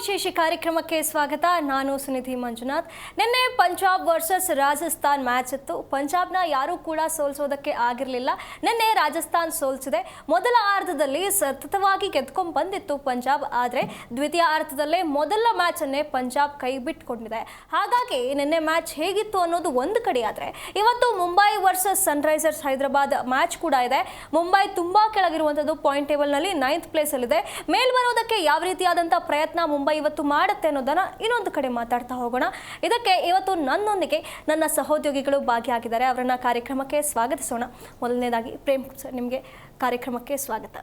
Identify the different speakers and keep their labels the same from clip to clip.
Speaker 1: ವಿಶೇಷ ಕಾರ್ಯಕ್ರಮಕ್ಕೆ ಸ್ವಾಗತ. ನಾನು ಸುನಿಧಿ ಮಂಜುನಾಥ್. ನಿನ್ನೆ ಪಂಜಾಬ್ ವರ್ಸಸ್ ರಾಜಸ್ಥಾನ್ ಮ್ಯಾಚ್ ಇತ್ತು. ಪಂಜಾಬ್ನ ಯಾರೂ ಕೂಡ ಸೋಲಿಸೋದಕ್ಕೆ ಆಗಿರಲಿಲ್ಲ. ನಿನ್ನೆ ರಾಜಸ್ಥಾನ್ ಸೋಲಿಸಿದೆ. ಮೊದಲ ಅರ್ಧದಲ್ಲಿ ಸತತವಾಗಿ ಗೆದ್ಕೊಂಡು ಬಂದಿತ್ತು ಪಂಜಾಬ್, ಆದರೆ ದ್ವಿತೀಯ ಅರ್ಧದಲ್ಲೇ ಮೊದಲ ಮ್ಯಾಚನ್ನೇ ಪಂಜಾಬ್ ಕೈ ಬಿಟ್ಟುಕೊಂಡಿದೆ. ಹಾಗಾಗಿ ನಿನ್ನೆ ಮ್ಯಾಚ್ ಹೇಗಿತ್ತು ಅನ್ನೋದು ಒಂದು ಕಡೆ ಆದರೆ, ಇವತ್ತು Mumbai versus Sunrisers Hyderabad match ಕೂಡ ಇದೆ. ಮುಂಬೈ ತುಂಬಾ ಕೆಳಗಿರುವಂಥದ್ದು, ಪಾಯಿಂಟ್ ಟೇಬಲ್ನಲ್ಲಿ 9th ಪ್ಲೇಸಲ್ಲಿದೆ. ಮೇಲ್ ಬರೋದಕ್ಕೆ ಯಾವ ರೀತಿಯಾದಂಥ ಪ್ರಯತ್ನ ಮುಂಬೈ ಇವತ್ತು ಮಾಡುತ್ತೆ ಅನ್ನೋದನ್ನ ಇನ್ನೊಂದು ಕಡೆ ಮಾತಾಡ್ತಾ ಹೋಗೋಣ. ಇದಕ್ಕೆ ಇವತ್ತು ನನ್ನೊಂದಿಗೆ ನನ್ನ ಸಹೋದ್ಯೋಗಿಗಳು ಭಾಗಿಯಾಗಿದ್ದಾರೆ. ಅವರನ್ನ ಕಾರ್ಯಕ್ರಮಕ್ಕೆ ಸ್ವಾಗತಿಸೋಣ. ಮೊದಲನೇದಾಗಿ ಪ್ರೇಮ್ ಸರ್, ನಿಮಗೆ ಕಾರ್ಯಕ್ರಮಕ್ಕೆ ಸ್ವಾಗತ.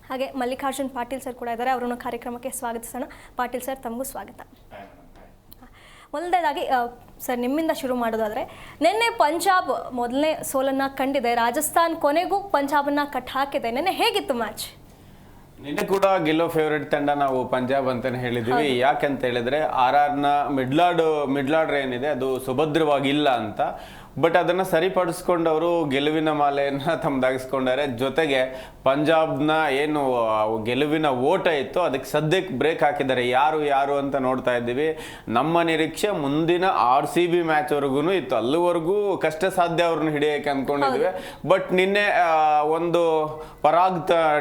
Speaker 1: ಹಾಗೆ ಮಲ್ಲಿಕಾರ್ಜುನ್ ಪಾಟೀಲ್ ಸರ್ ಕೂಡ ಇದ್ದಾರೆ, ಅವರನ್ನು ಕಾರ್ಯಕ್ರಮಕ್ಕೆ ಸ್ವಾಗತಿಸೋಣ. ಪಾಟೀಲ್ ಸರ್, ತಮಗೂ ಸ್ವಾಗತ. ಮೊದಲನೇದಾಗಿ ಸರ್, ನಿಮ್ಮಿಂದ ಶುರು ಮಾಡೋದಾದರೆ, ನಿನ್ನೆ ಪಂಜಾಬ್ ಮೊದಲನೇ ಸೋಲನ್ನು ಕಂಡಿದೆ, ರಾಜಸ್ಥಾನ್ ಕೊನೆಗೂ ಪಂಜಾಬನ್ನು ಕಟ್ ಹಾಕಿದೆ. ನಿನ್ನೆ ಹೇಗಿತ್ತು ಮ್ಯಾಚ್?
Speaker 2: ನಿನ್ನೆ ಕೂಡ ಗೆಲ್ಲೋ ಫೇವ್ರೇಟ್ ತಂಡ ನಾವು ಪಂಜಾಬ್ ಅಂತಾನೆ ಹೇಳಿದ್ವಿ. ಯಾಕಂತ ಹೇಳಿದ್ರೆ ನ ಮಿಡ್ಲಾರ್ಡರ್ ಏನಿದೆ ಅದು ಸುಭದ್ರವಾಗಿಲ್ಲ ಅಂತ. ಬಟ್ ಅದನ್ನ ಸರಿಪಡಿಸ್ಕೊಂಡು ಅವರು ಗೆಲುವಿನ ಮಾಲೆಯನ್ನ ತಮ್ಮದಾಗಿಸ್ಕೊಂಡಾರೆ. ಜೊತೆಗೆ ಪಂಜಾಬ್ನ ಏನು ಗೆಲುವಿನ ಓಟ ಇತ್ತು ಅದಕ್ಕೆ ಸದ್ಯಕ್ಕೆ ಬ್ರೇಕ್ ಹಾಕಿದ್ದಾರೆ. ಯಾರು ಅಂತ ನೋಡ್ತಾ ಇದ್ದೀವಿ. ನಮ್ಮ ನಿರೀಕ್ಷೆ ಮುಂದಿನ RCB ಮ್ಯಾಚ್ ವರ್ಗು ಇತ್ತು. ಅಲ್ಲಿವರೆಗೂ ಕಷ್ಟ ಸಾಧ್ಯ ಅವ್ರನ್ನ ಹಿಡಿಯಕ್ಕೆ ಅಂದ್ಕೊಂಡಿದ್ವಿ. ಬಟ್ ನಿನ್ನೆ ಒಂದು ಪರಾಗ್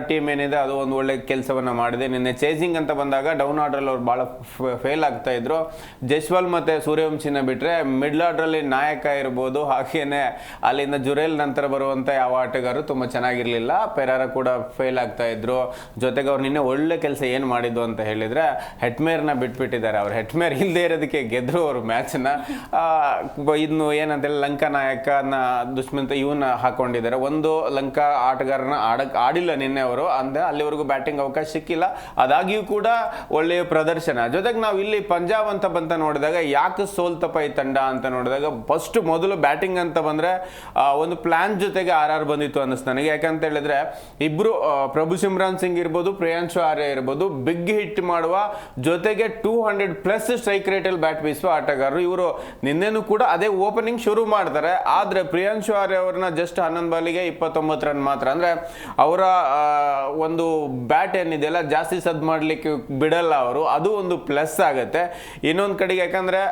Speaker 2: ಟೀಮ್ ಏನಿದೆ ಅದು ಒಂದು ಒಳ್ಳೆ ಕೆಲಸವನ್ನ ಮಾಡಿದೆ. ನಿನ್ನೆ ಚೇಸಿಂಗ್ ಅಂತ ಬಂದಾಗ ಡೌನ್ ಆರ್ಡರ್ ಅವ್ರು ಬಹಳ ಫೇಲ್ ಆಗ್ತಾ ಇದ್ರು. ಜೈಸ್ವಾಲ್ ಮತ್ತೆ ಸೂರ್ಯವಂಶಿನ ಬಿಟ್ರೆ ಮಿಡ್ಲ್ ಆರ್ಡರ್ ನಾಯಕ ಇರ್ಬೋದು, ಹಾಗೇನೆ ಅಲ್ಲಿಂದ ಜುರೇಲ್ ನಂತರ ಬರುವಂತ ಯಾವ ಆಟಗಾರರು ತುಂಬಾ ಚೆನ್ನಾಗಿರ್ಲಿಲ್ಲ. ಪೆರಾರ ಕೂಡ ಫೇಲ್ ಆಗ್ತಾ ಇದ್ರು. ಜೊತೆಗೆ ಅವ್ರು ನಿನ್ನೆ ಒಳ್ಳೆ ಕೆಲಸ ಏನ್ ಮಾಡಿದ್ದು ಅಂತ ಹೇಳಿದ್ರೆ ಹೆಟ್ಮೇರ್ನ ಬಿಟ್ಬಿಟ್ಟಿದ್ದಾರೆ. ಅವ್ರು ಹೆಟ್ಮೇರ್ ಇಲ್ಲದೆ ಇರೋದಕ್ಕೆ ಗೆದ್ರು ಅವ್ರ ಮ್ಯಾಚ್ನ. ಇನ್ನು ಏನಂತ ಲಂಕಾ ನಾಯಕನ ದುಷ್ಮಂತ ಇವನ್ನ ಹಾಕೊಂಡಿದ್ದಾರೆ. ಒಂದು ಲಂಕಾ ಆಟಗಾರನ ಆಡಿಲ್ಲ ನಿನ್ನೆ ಅವರು, ಅಂದ್ರೆ ಅಲ್ಲಿವರೆಗೂ ಬ್ಯಾಟಿಂಗ್ ಅವಕಾಶ ಸಿಕ್ಕಿಲ್ಲ. ಅದಾಗಿಯೂ ಕೂಡ ಒಳ್ಳೆಯ ಪ್ರದರ್ಶನ. ಜೊತೆಗೆ ನಾವು ಇಲ್ಲಿ ಪಂಜಾಬ್ ಅಂತ ಬಂತ ನೋಡಿದಾಗ ಯಾಕೆ ಸೋಲ್ತಪ್ಪ ಈ ತಂಡ ಅಂತ ನೋಡಿದಾಗ, ಫಸ್ಟ್ ಮೊದಲು ಬ್ಯಾಟಿಂಗ್ ಅಂತ ಬಂದ್ರೆ ಒಂದು ಪ್ಲಾನ್ ಜೊತೆಗೆ RR ಬಂದಿತ್ತು ಅನ್ನಿಸ್ತು ನನಗೆ. ಯಾಕಂತ ಹೇಳಿದ್ರೆ ಇಬ್ರು ಪ್ರಭು ಸಿಮ್ರಾನ್ ಸಿಂಗ್ ಇರ್ಬೋದು, ಪ್ರಿಯಾಂಶು ಆರ್ಯ ಇರ್ಬೋದು, ಬಿಗ್ ಹಿಟ್ ಮಾಡುವ ಜೊತೆಗೆ 200+ ಸ್ಟ್ರೈಕ್ ರೇಟ್ ಅಲ್ಲಿ ಬ್ಯಾಟ್ ಬೀಸುವ ಆಟಗಾರರು ಇವರು. ನಿನ್ನೆನೂ ಕೂಡ ಅದೇ ಓಪನಿಂಗ್ ಶುರು ಮಾಡ್ತಾರೆ. ಆದ್ರೆ ಪ್ರಿಯಾಂಶು ಆರ್ಯ ಅವ್ರನ್ನ ಜಸ್ಟ್ 11 ಬಾಲಿಗೆ 29 ರನ್ ಮಾತ್ರ. ಅಂದ್ರೆ ಅವರ ಒಂದು ಬ್ಯಾಟ್ ಏನಿದೆಯಲ್ಲ ಜಾಸ್ತಿ ಸದ್ ಮಾಡ್ಲಿಕ್ಕೆ ಬಿಡಲ್ಲ ಅವರು, ಅದು ಒಂದು ಪ್ಲಸ್ ಆಗುತ್ತೆ. ಇನ್ನೊಂದ್ ಕಡೆಗೆ ಯಾಕಂದ್ರೆ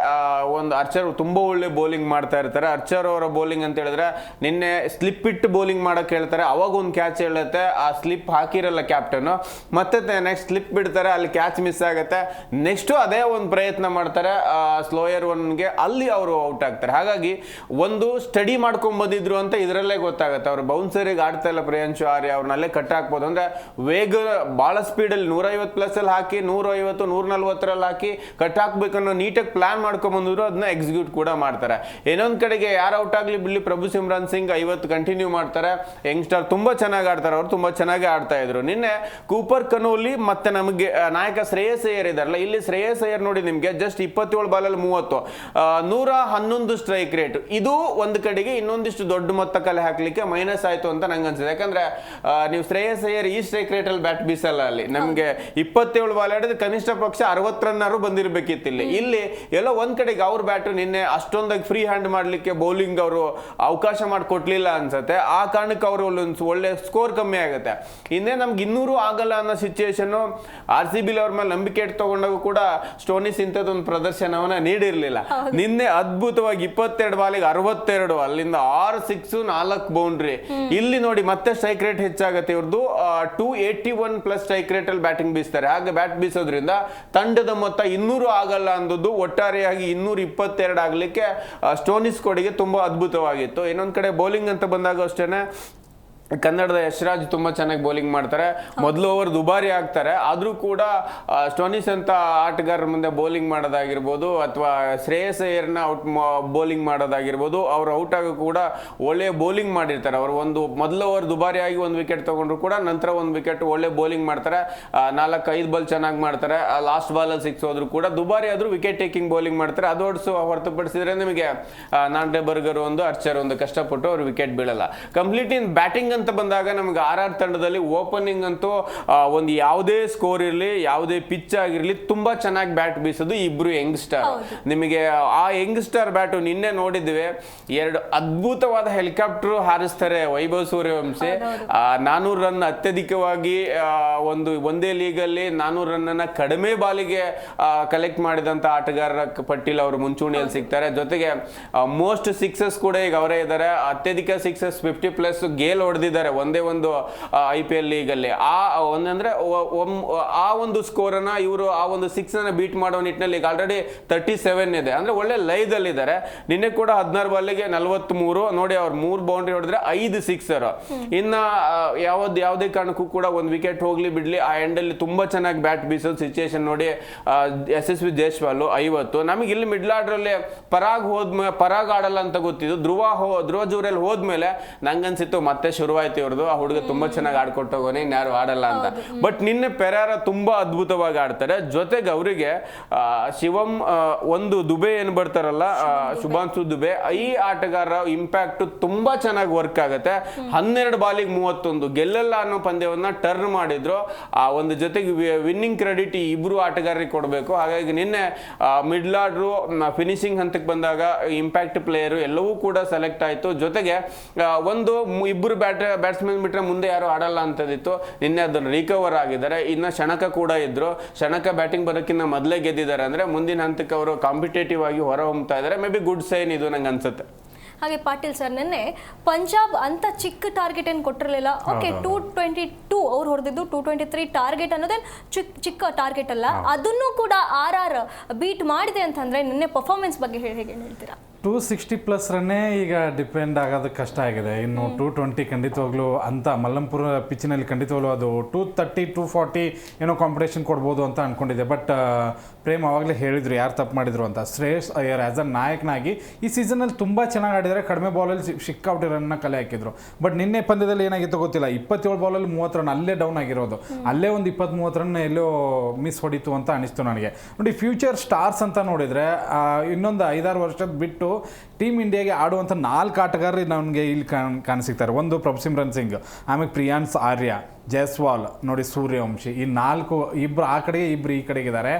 Speaker 2: ಒಂದು ಅರ್ಚರ್ ತುಂಬಾ ಒಳ್ಳೆ ಬೌಲಿಂಗ್ ಮಾಡ್ತಾ ಇರ್ತಾರೆ. ಅರ್ಚರ್ ಅವರ ಬೌಲಿಂಗ್ ಅಂತ ಹೇಳಿದ್ರೆ ನಿನ್ನೆ ಸ್ಲಿಪ್ ಇಟ್ಟು ಬೌಲಿಂಗ್ ಮಾಡಕ್ ಹೇಳ್ತಾರೆ, ಅವಾಗ ಒಂದು ಕ್ಯಾಚ್ ಹೇಳುತ್ತೆ, ಆ ಸ್ಲಿಪ್ ಹಾಕಿರಲ್ಲ ಕ್ಯಾಪ್ಟನ್, ಮತ್ತೆ ನೆಕ್ಸ್ಟ್ ಸ್ಲಿಪ್ ಬಿಡ್ತಾರೆ, ಅಲ್ಲಿ ಕ್ಯಾಚ್ ಮಿಸ್ ಆಗುತ್ತೆ. ನೆಕ್ಸ್ಟ್ ಅದೇ ಒಂದು ಪ್ರಯತ್ನ ಮಾಡ್ತಾರೆ ಸ್ಲೋಯರ್ ಒನ್ಗೆ, ಅಲ್ಲಿ ಅವರು ಔಟ್ ಆಗ್ತಾರೆ. ಹಾಗಾಗಿ ಒಂದು ಸ್ಟಡಿ ಮಾಡ್ಕೊಂಡ್ ಬಂದಿದ್ರು ಅಂತ ಇದರಲ್ಲೇ ಗೊತ್ತಾಗುತ್ತೆ. ಅವ್ರು ಬೌನ್ಸರಿಗೆ ಆಡ್ತಾ ಇಲ್ಲ ಪ್ರಿಯಾಂಶು ಆರ್ಯ, ಅವ್ರನ್ನಲ್ಲೇ ಕಟ್ ಹಾಕ್ಬೋದು. ಅಂದ್ರೆ ವೇಗ ಬಹಳ ಸ್ಪೀಡಲ್ಲಿ 150+ ಅಲ್ಲಿ ಹಾಕಿ 150 140 ಹಾಕಿ ಕಟ್ ಹಾಕ್ಬೇಕನ್ನೋ ನೀಟಾಗಿ ಪ್ಲಾನ್ ಮಾಡ್ಕೊಂಡ್ ಬಂದಿದ್ರು, ಅದನ್ನ ಎಕ್ಸಿಕ್ಯೂಟ್ ಕೂಡ ಮಾಡ್ತಾರೆ. ಇನ್ನೊಂದ್ ಕಡೆಗೆ ಯಾರು ಔಟ್ ಆಗ್ಲಿ ಬಿಡ್ಲಿ, ಪ್ರಭು ಸಿಮ್ರಾನ್ ಸಿಂಗ್ 50 ಕಂಟಿನ್ಯೂ ಮಾಡ್ತಾರೆ. ಯಂಗ್ಸ್ಟರ್ ತುಂಬಾ ಚೆನ್ನಾಗಿ ಆಡ್ತಾರೆ, ಅವ್ರು ತುಂಬಾ ಚೆನ್ನಾಗಿ ಆಡ್ತಾ ಇದ್ರು. ನಿನ್ನೆ ಕೂಪರ್ ಕನೋಲಿ ಮತ್ತೆ ನಮಗೆ ನಾಯಕ ಶ್ರೇಯಸ್ ಅಯ್ಯರ್ ಇದಾರಲ್ಲ, ಇಲ್ಲಿ ಶ್ರೇಯಸ್ ಅಯ್ಯರ್ ನೋಡಿ ನಿಮ್ಗೆ ಜಸ್ಟ್ 27 ಬಾಲಲ್ಲಿ 30, 111 ಸ್ಟ್ರೈಕ್ ರೇಟ್. ಇದು ಒಂದು ಕಡೆಗೆ ಇನ್ನೊಂದಿಷ್ಟು ದೊಡ್ಡ ಮೊತ್ತ ಕಲೆ ಹಾಕ್ಲಿಕ್ಕೆ ಮೈನಸ್ ಆಯ್ತು ಅಂತ ನಂಗೆ ಅನ್ಸುತ್ತೆ. ಯಾಕಂದ್ರೆ ನೀವು ಶ್ರೇಯಸ್ ಅಯ್ಯರ್ ಈ ಸ್ಟ್ರೈಕ್ ರೇಟ್ ಅಲ್ಲಿ ಬ್ಯಾಟ್ ಬೀಸಲ್ಲ. ಅಲ್ಲಿ ನಮ್ಗೆ 27 ಬಾಲ್ ಆಡಿದ್ರೆ ಕನಿಷ್ಠ ಪಕ್ಷ 60 ರನ್ ಬಂದಿರ್ಬೇಕಿತ್ತು. ಇಲ್ಲಿ ಎಲ್ಲ ಒಂದ್ ಕಡೆಗೆ ಅವ್ರ ಬ್ಯಾಟು ನಿನ್ನೆ ಅಷ್ಟೊಂದಾಗಿ ಫ್ರೀ ಹ್ಯಾಂಡ್ ಮಾಡ್ಲಿಕ್ಕೆ ಬೌಲಿಂಗ್ ಅವರು ಅವಕಾಶ ಮಾಡಿಕೊಡ್ಲಿಲ್ಲ ಅನ್ಸುತ್ತೆ. ಆ ಕಾರಣಕ್ಕೆ ಅವರು ಒಳ್ಳೆ ಸ್ಕೋರ್ ಕಮ್ಮಿ ಆಗುತ್ತೆ. ಇನ್ನೇ ನಮ್ಗೆ 200 ಆಗಲ್ಲ ಅನ್ನೋ ಸಿಚುಯೇಷನ್ RCB ಅವ್ರ ಮೇಲೆ ನಂಬಿಕೆ ಇಟ್ಟು ತಗೊಂಡಾಗ ಕೂಡ ಸ್ಟೋನಿಸ್ ಇಂಥದ್ದೊಂದು ಪ್ರದರ್ಶನವನ್ನ ನೀಡಿರ್ಲಿಲ್ಲ. ನಿನ್ನೆ ಅದ್ಭುತವಾಗಿ 22 ಬಾಲಿಗೆ 62, ಅಲ್ಲಿಂದ 6 ಸಿಕ್ಸ್ 4 ಬೌಂಡ್ರಿ. ಇಲ್ಲಿ ನೋಡಿ ಮತ್ತೆ ಸ್ಟ್ರೈಕ್ ರೇಟ್ ಹೆಚ್ಚಾಗುತ್ತೆ ಇವ್ರದ್ದು. 281+ ಸ್ಟ್ರೈಕ್ ರೇಟ್ ಅಲ್ಲಿ ಬ್ಯಾಟಿಂಗ್ ಬೀಸ್ತಾರೆ. ಹಾಗೆ ಬ್ಯಾಟ್ ಬೀಸೋದ್ರಿಂದ ತಂಡದ ಮೊತ್ತ 200 ಆಗಲ್ಲ ಅಂದದ್ದು ಒಟ್ಟಾರೆಯಾಗಿ 222 ಆಗ್ಲಿಕ್ಕೆ ಸ್ಟೋನಿಸ್ ಕೊಡುಗೆ ತುಂಬಾ ಅದ್ಭುತವಾಗಿತ್ತು. ಇನ್ನೊಂದ್ ಕಡೆ ಬೌಲಿಂಗ್ ಅಂತ ಬಂದಾಗ ಅಷ್ಟೇನೆ ಕನ್ನಡದ ಯಶ್ರಾಜ್ ತುಂಬಾ ಚೆನ್ನಾಗಿ ಬೌಲಿಂಗ್ ಮಾಡ್ತಾರೆ. ಮೊದಲು ಓವರ್ ದುಬಾರಿ ಆಗ್ತಾರೆ, ಆದ್ರೂ ಕೂಡ ಸ್ಟೋನಿಸ್ ಅಂತ ಆಟಗಾರರ ಮುಂದೆ ಬೌಲಿಂಗ್ ಮಾಡೋದಾಗಿರ್ಬೋದು ಅಥವಾ ಶ್ರೇಯಸ್ ಅಯ್ಯರ್ನ ಬೌಲಿಂಗ್ ಮಾಡೋದಾಗಿರ್ಬೋದು, ಅವ್ರು ಔಟ್ ಆಗೋ ಕೂಡ ಒಳ್ಳೆ ಬೌಲಿಂಗ್ ಮಾಡಿರ್ತಾರೆ. ಅವರು ಒಂದು ಮೊದಲು ಓವರ್ ದುಬಾರಿ ಆಗಿ 1 ವಿಕೆಟ್ ತಗೊಂಡ್ರು ಕೂಡ ನಂತರ 1 ವಿಕೆಟ್ ಒಳ್ಳೆ ಬೌಲಿಂಗ್ ಮಾಡ್ತಾರೆ. 4-5 ಬಾಲ್ ಚೆನ್ನಾಗಿ ಮಾಡ್ತಾರೆ. ಲಾಸ್ಟ್ ಬಾಲಲ್ಲಿ 6 ಹೋದ್ರು ಕೂಡ ದುಬಾರಿ ಆದ್ರೂ ವಿಕೆಟ್ ಟೇಕಿಂಗ್ ಬೌಲಿಂಗ್ ಮಾಡ್ತಾರೆ. ಅದು ಹೊರತುಪಡಿಸಿದ್ರೆ ನಿಮಗೆ ನಾಂಡೆ ಬರ್ಗರ್ ಒಂದು, ಅರ್ಚರ್ ಒಂದು ಕಷ್ಟಪಟ್ಟು ಅವ್ರು ವಿಕೆಟ್ ಬೀಳಲ್ಲ. ಕಂಪ್ಲೀಟ್ ಇನ್ ಬ್ಯಾಟಿಂಗ್ ಅಂತ ಬಂದಾಗ ನಮ್ಗೆ RR ತಂಡದಲ್ಲಿ ಓಪನಿಂಗ್ ಅಂತೂ ಒಂದು ಯಾವುದೇ ಸ್ಕೋರ್ ಇರಲಿ, ಯಾವುದೇ ಪಿಚ್ ಆಗಿರಲಿ, ತುಂಬಾ ಚೆನ್ನಾಗಿ ಬ್ಯಾಟ್ ಬೀಸೋದು ಇಬ್ರು ಯಂಗ್ಸ್ಟರ್. ನಿಮಗೆ ಆ ಯಂಗ್ಸ್ಟರ್ ಬ್ಯಾಟು ನಿನ್ನೆ ನೋಡಿದ್ವಿ, 2 ಅದ್ಭುತವಾದ ಹೆಲಿಕಾಪ್ಟರ್ ಹಾರಿಸ್ತಾರೆ ವೈಭವ್ ಸೂರ್ಯವಂಶಿ. 400 ರನ್ ಅತ್ಯಧಿಕವಾಗಿ ಒಂದೇ ಲೀಗಲ್ಲಿ 400 ರನ್ ಕಡಿಮೆ ಬಾಲಿಗೆ ಕಲೆಕ್ಟ್ ಮಾಡಿದಂತ ಆಟಗಾರರ ಪಟ್ಟಿಲ್ ಅವರು ಮುಂಚೂಣಿಯಲ್ಲಿ ಸಿಗ್ತಾರೆ. ಜೊತೆಗೆ ಮೋಸ್ಟ್ ಸಿಕ್ಸಸ್ ಕೂಡ ಈಗ ಅವರೇ ಇದ್ದಾರೆ. ಅತ್ಯಧಿಕ ಸಿಕ್ಸಸ್ 50+ ಗೇಲ್ ಹೊಡೆದಿದ್ದಾರೆ ಒಂದೇ ಒಂದು IPL ಲೀಗಲ್ಲಿ. ಆ ಒಂದು ಸ್ಕೋರ್ ಅನ್ನ ಇವರು ಆ ಒಂದು 6 ಅನ್ನ ಬೀಟ್ ಮಾಡೋ ನಿಟ್ಟಿನಲ್ಲಿ ಈಗ ಆಲ್ರೆಡಿ 37 ಇದೆ. ಅಂದ್ರೆ ಒಳ್ಳೆ ಲೈದಲ್ಲಿ ಇದ್ದಾರೆ. ನಿನ್ನೆ ಕೂಡ 16 ಬಾಲಿಗೆ 43 ನೋಡಿ, ಅವ್ರು 3 ಬೌಂಡ್ರಿ ಹೊಡೆದ್ರೆ 5 ಸಿಕ್ಸರ್. ಇನ್ನ ಯಾವುದೇ ಕಾರಣಕ್ಕೂ ಕೂಡ ಒಂದು ವಿಕೆಟ್ ಹೋಗ್ಲಿ ಬಿಡ್ಲಿ, ಆ ಎಂಡ್ ಅಲ್ಲಿ ತುಂಬಾ ಚೆನ್ನಾಗಿ ಬ್ಯಾಟ್ ಬೀಸೋದು ಸಿಚುಯೇಷನ್ ನೋಡಿ. SSV ಜೈಸ್ವಾಲ್ 50. ನಮಗೆ ಇಲ್ಲಿ ಮಿಡ್ಲ್ ಆರ್ಡರ್ ಅಲ್ಲಿ ಪರಾಗ್ ಆಡಲ್ಲ ಅಂತ ಗೊತ್ತಿದ್ದು, ಧ್ರುವ ಜೂರೆಲ್ ಹೋದ್ಮೇಲೆ ನಂಗನ್ಸಿತ್ತು ಮತ್ತೆ ಶುರುವಾಯ್ತು ಇವ್ರದ್ದು, ಆ ಹುಡುಗ ತುಂಬಾ ಚೆನ್ನಾಗಿ ಆಡ್ಕೊಟ್ಟು ಹೋಗೋನೆ, ಇನ್ಯಾರು ಆಡಲ್ಲ ಅಂತ. ಬಟ್ ನಿನ್ನೆ ಪೆರೇರ ತುಂಬಾ ಅದ್ಭುತವಾಗಿ ಆಡ್ತಾರೆ. ಜೊತೆಗೆ ಅವರಿಗೆ ಶಿವಂ ಒಂದು ದುಬೆ ಏನ್ ಬರ್ತಾರಲ್ಲ, ಶುಭಾಂಶು ದುಬೆ, ಈ ಆಟಗಾರ ಇಂಪ್ಯಾಕ್ಟ್ ತುಂಬಾ ಚೆನ್ನಾಗಿ ವರ್ಕ್ ಆಗುತ್ತೆ. 12 ಬಾಲಿಗೆ 31 ಗೆಲ್ಲಲ್ಲ ಅನ್ನೋ ಪಂದ್ಯವನ್ನ ಟರ್ನ್ ಮಾಡಿದ್ರು. ಆ ಒಂದು ಜೊತೆಗೆ ವಿನ್ನಿಂಗ್ ಕ್ರೆಡಿಟ್ ಈ ಇಬ್ರು ಆಟಗಾರರಿಗೆ ಕೊಡಬೇಕು. ಹಾಗಾಗಿ ನಿನ್ನೆ ಮಿಡ್ಲ್ ಆರ್ಡ್ರು ಫಿನಿಶಿಂಗ್ ಹಂತಕ್ಕೆ ಬಂದಾಗ ಇಂಪ್ಯಾಕ್ಟ್ ಪ್ಲೇಯರು ಎಲ್ಲವೂ ಕೂಡ ಸೆಲೆಕ್ಟ್ ಆಯಿತು. ಜೊತೆಗೆ ಇಬ್ಬರು ಬ್ಯಾಟ್ಸ್ಮನ್ ಬಿಟ್ರೆ ಮುಂದೆ ಯಾರು ಆಡಲ್ಲ ಅಂತದಿತ್ತು. ನಿನ್ನೆ ಅದನ್ನು ರಿಕವರ್ ಆಗಿದ್ದಾರೆ. ಇನ್ನು ಶಣಕ ಕೂಡ ಇದ್ರು. ಶಣಕ ಬ್ಯಾಟಿಂಗ್ ಬರೋಕ್ಕಿಂತ ಮೊದಲೇ ಗೆದ್ದಿದ್ದಾರೆ. ಅಂದ್ರೆ ಮುಂದಿನ ಹಂತಕ್ಕೆ ಅವರು ಕಾಂಪಿಟೇಟಿವ್ ಆಗಿ ಹೊರ ಹೊಮ್ತಾ ಇದ್ದಾರೆ. ಮೇ ಬಿ ಗುಡ್ ಸೈನ್ ಇದು ನಂಗೆ ಅನ್ಸುತ್ತೆ.
Speaker 1: ಹಾಗೆ ಪಾಟೀಲ್ ಸರ್, ನಿನ್ನೆ ಪಂಜಾಬ್ ಅಂತ ಚಿಕ್ಕ ಟಾರ್ಗೆಟ್ ಏನು ಕೊಟ್ಟಿರಲಿಲ್ಲ. ಓಕೆ, 222 ಅವ್ರು ಹೊಡೆದಿದ್ದು 223 ಟಾರ್ಗೆಟ್ ಅನ್ನೋದೇನು ಚಿಕ್ಕ ಟಾರ್ಗೆಟ್ ಅಲ್ಲ. ಅದನ್ನು ಕೂಡ RR ಬೀಟ್ ಮಾಡಿದೆ ಅಂತಂದ್ರೆ ನಿನ್ನೆ ಪರ್ಫಾರ್ಮೆನ್ಸ್ ಬಗ್ಗೆ ಹೇಗೆ ಹೇಳ್ತೀರಾ?
Speaker 3: 260+ ರನ್ನೇ ಈಗ ಡಿಪೆಂಡ್ ಆಗೋದು ಕಷ್ಟ ಆಗಿದೆ. ಇನ್ನು 220 ಖಂಡಿತವಾಗ್ಲೂ ಅಂತ ಮಲ್ಲಂಪುರ ಪಿಚ್ನಲ್ಲಿ ಖಂಡಿತವಾಗ್ಲೂ ಅದು 230 240 ಏನೋ ಕಾಂಪಿಟೇಷನ್ ಕೊಡ್ಬೋದು ಅಂತ ಅನ್ಕೊಂಡಿದ್ದೆ. ಬಟ್ ಪ್ರೇಮ್ ಆವಾಗಲೇ ಹೇಳಿದ್ರು ಯಾರು ತಪ್ಪು ಮಾಡಿದ್ರು ಅಂತ. ಶ್ರೇಯಸ್ ಅಯ್ಯರ್ ಆ್ಯಸ್ ಅ ನಾಯಕನಾಗಿ ಈ ಸೀಸನಲ್ಲಿ ತುಂಬ ಚೆನ್ನಾಗಿ ಆಡಿದರೆ, ಕಡಿಮೆ ಬಾಲಲ್ಲಿ ಸಿಕ್ಕಾಪಟ್ಟೆ ರನ್ನ ಕಲೆ ಹಾಕಿದ್ರು. ಬಟ್ ನಿನ್ನೆ ಪಂದ್ಯದಲ್ಲಿ ಏನಾಗಿತ್ತು ಗೊತ್ತಿಲ್ಲ, 27 ಬಾಲಲ್ಲಿ 30 ರನ್ ಅಲ್ಲೇ ಡೌನ್ ಆಗಿರೋದು. ಅಲ್ಲೇ ಒಂದು 20-30 ರನ್ ಎಲ್ಲೋ ಮಿಸ್ ಹೊಡಿತು ಅಂತ ಅನಿಸ್ತು ನನಗೆ. ನೋಡಿ, ಫ್ಯೂಚರ್ ಸ್ಟಾರ್ಸ್ ಅಂತ ನೋಡಿದರೆ ಇನ್ನೊಂದು 5-6 ವರ್ಷದ ಬಿಟ್ಟು ಟೀಮ್ ಇಂಡಿಯಾಗೆ ಆಡುವಂಥ 4 ಆಟಗಾರರು ನನಗೆ ಇಲ್ಲಿ ಕಾಣಿಸಿಗ್ತಾರೆ. ಒಂದು ಪ್ರಭ್ಸಿಮ್ರನ್ ಸಿಂಗ್, ಆಮೇಲೆ ಪ್ರಿಯಾನ್ಸ್ ಆರ್ಯ, ಜೈಸ್ವಾಲ್, ನೋಡಿ ಸೂರ್ಯವಂಶಿ. ಈ 4 ಇಬ್ಬರು ಆ ಕಡೆಗೆ, ಇಬ್ಬರು ಈ ಕಡೆಗಿದ್ದಾರೆ.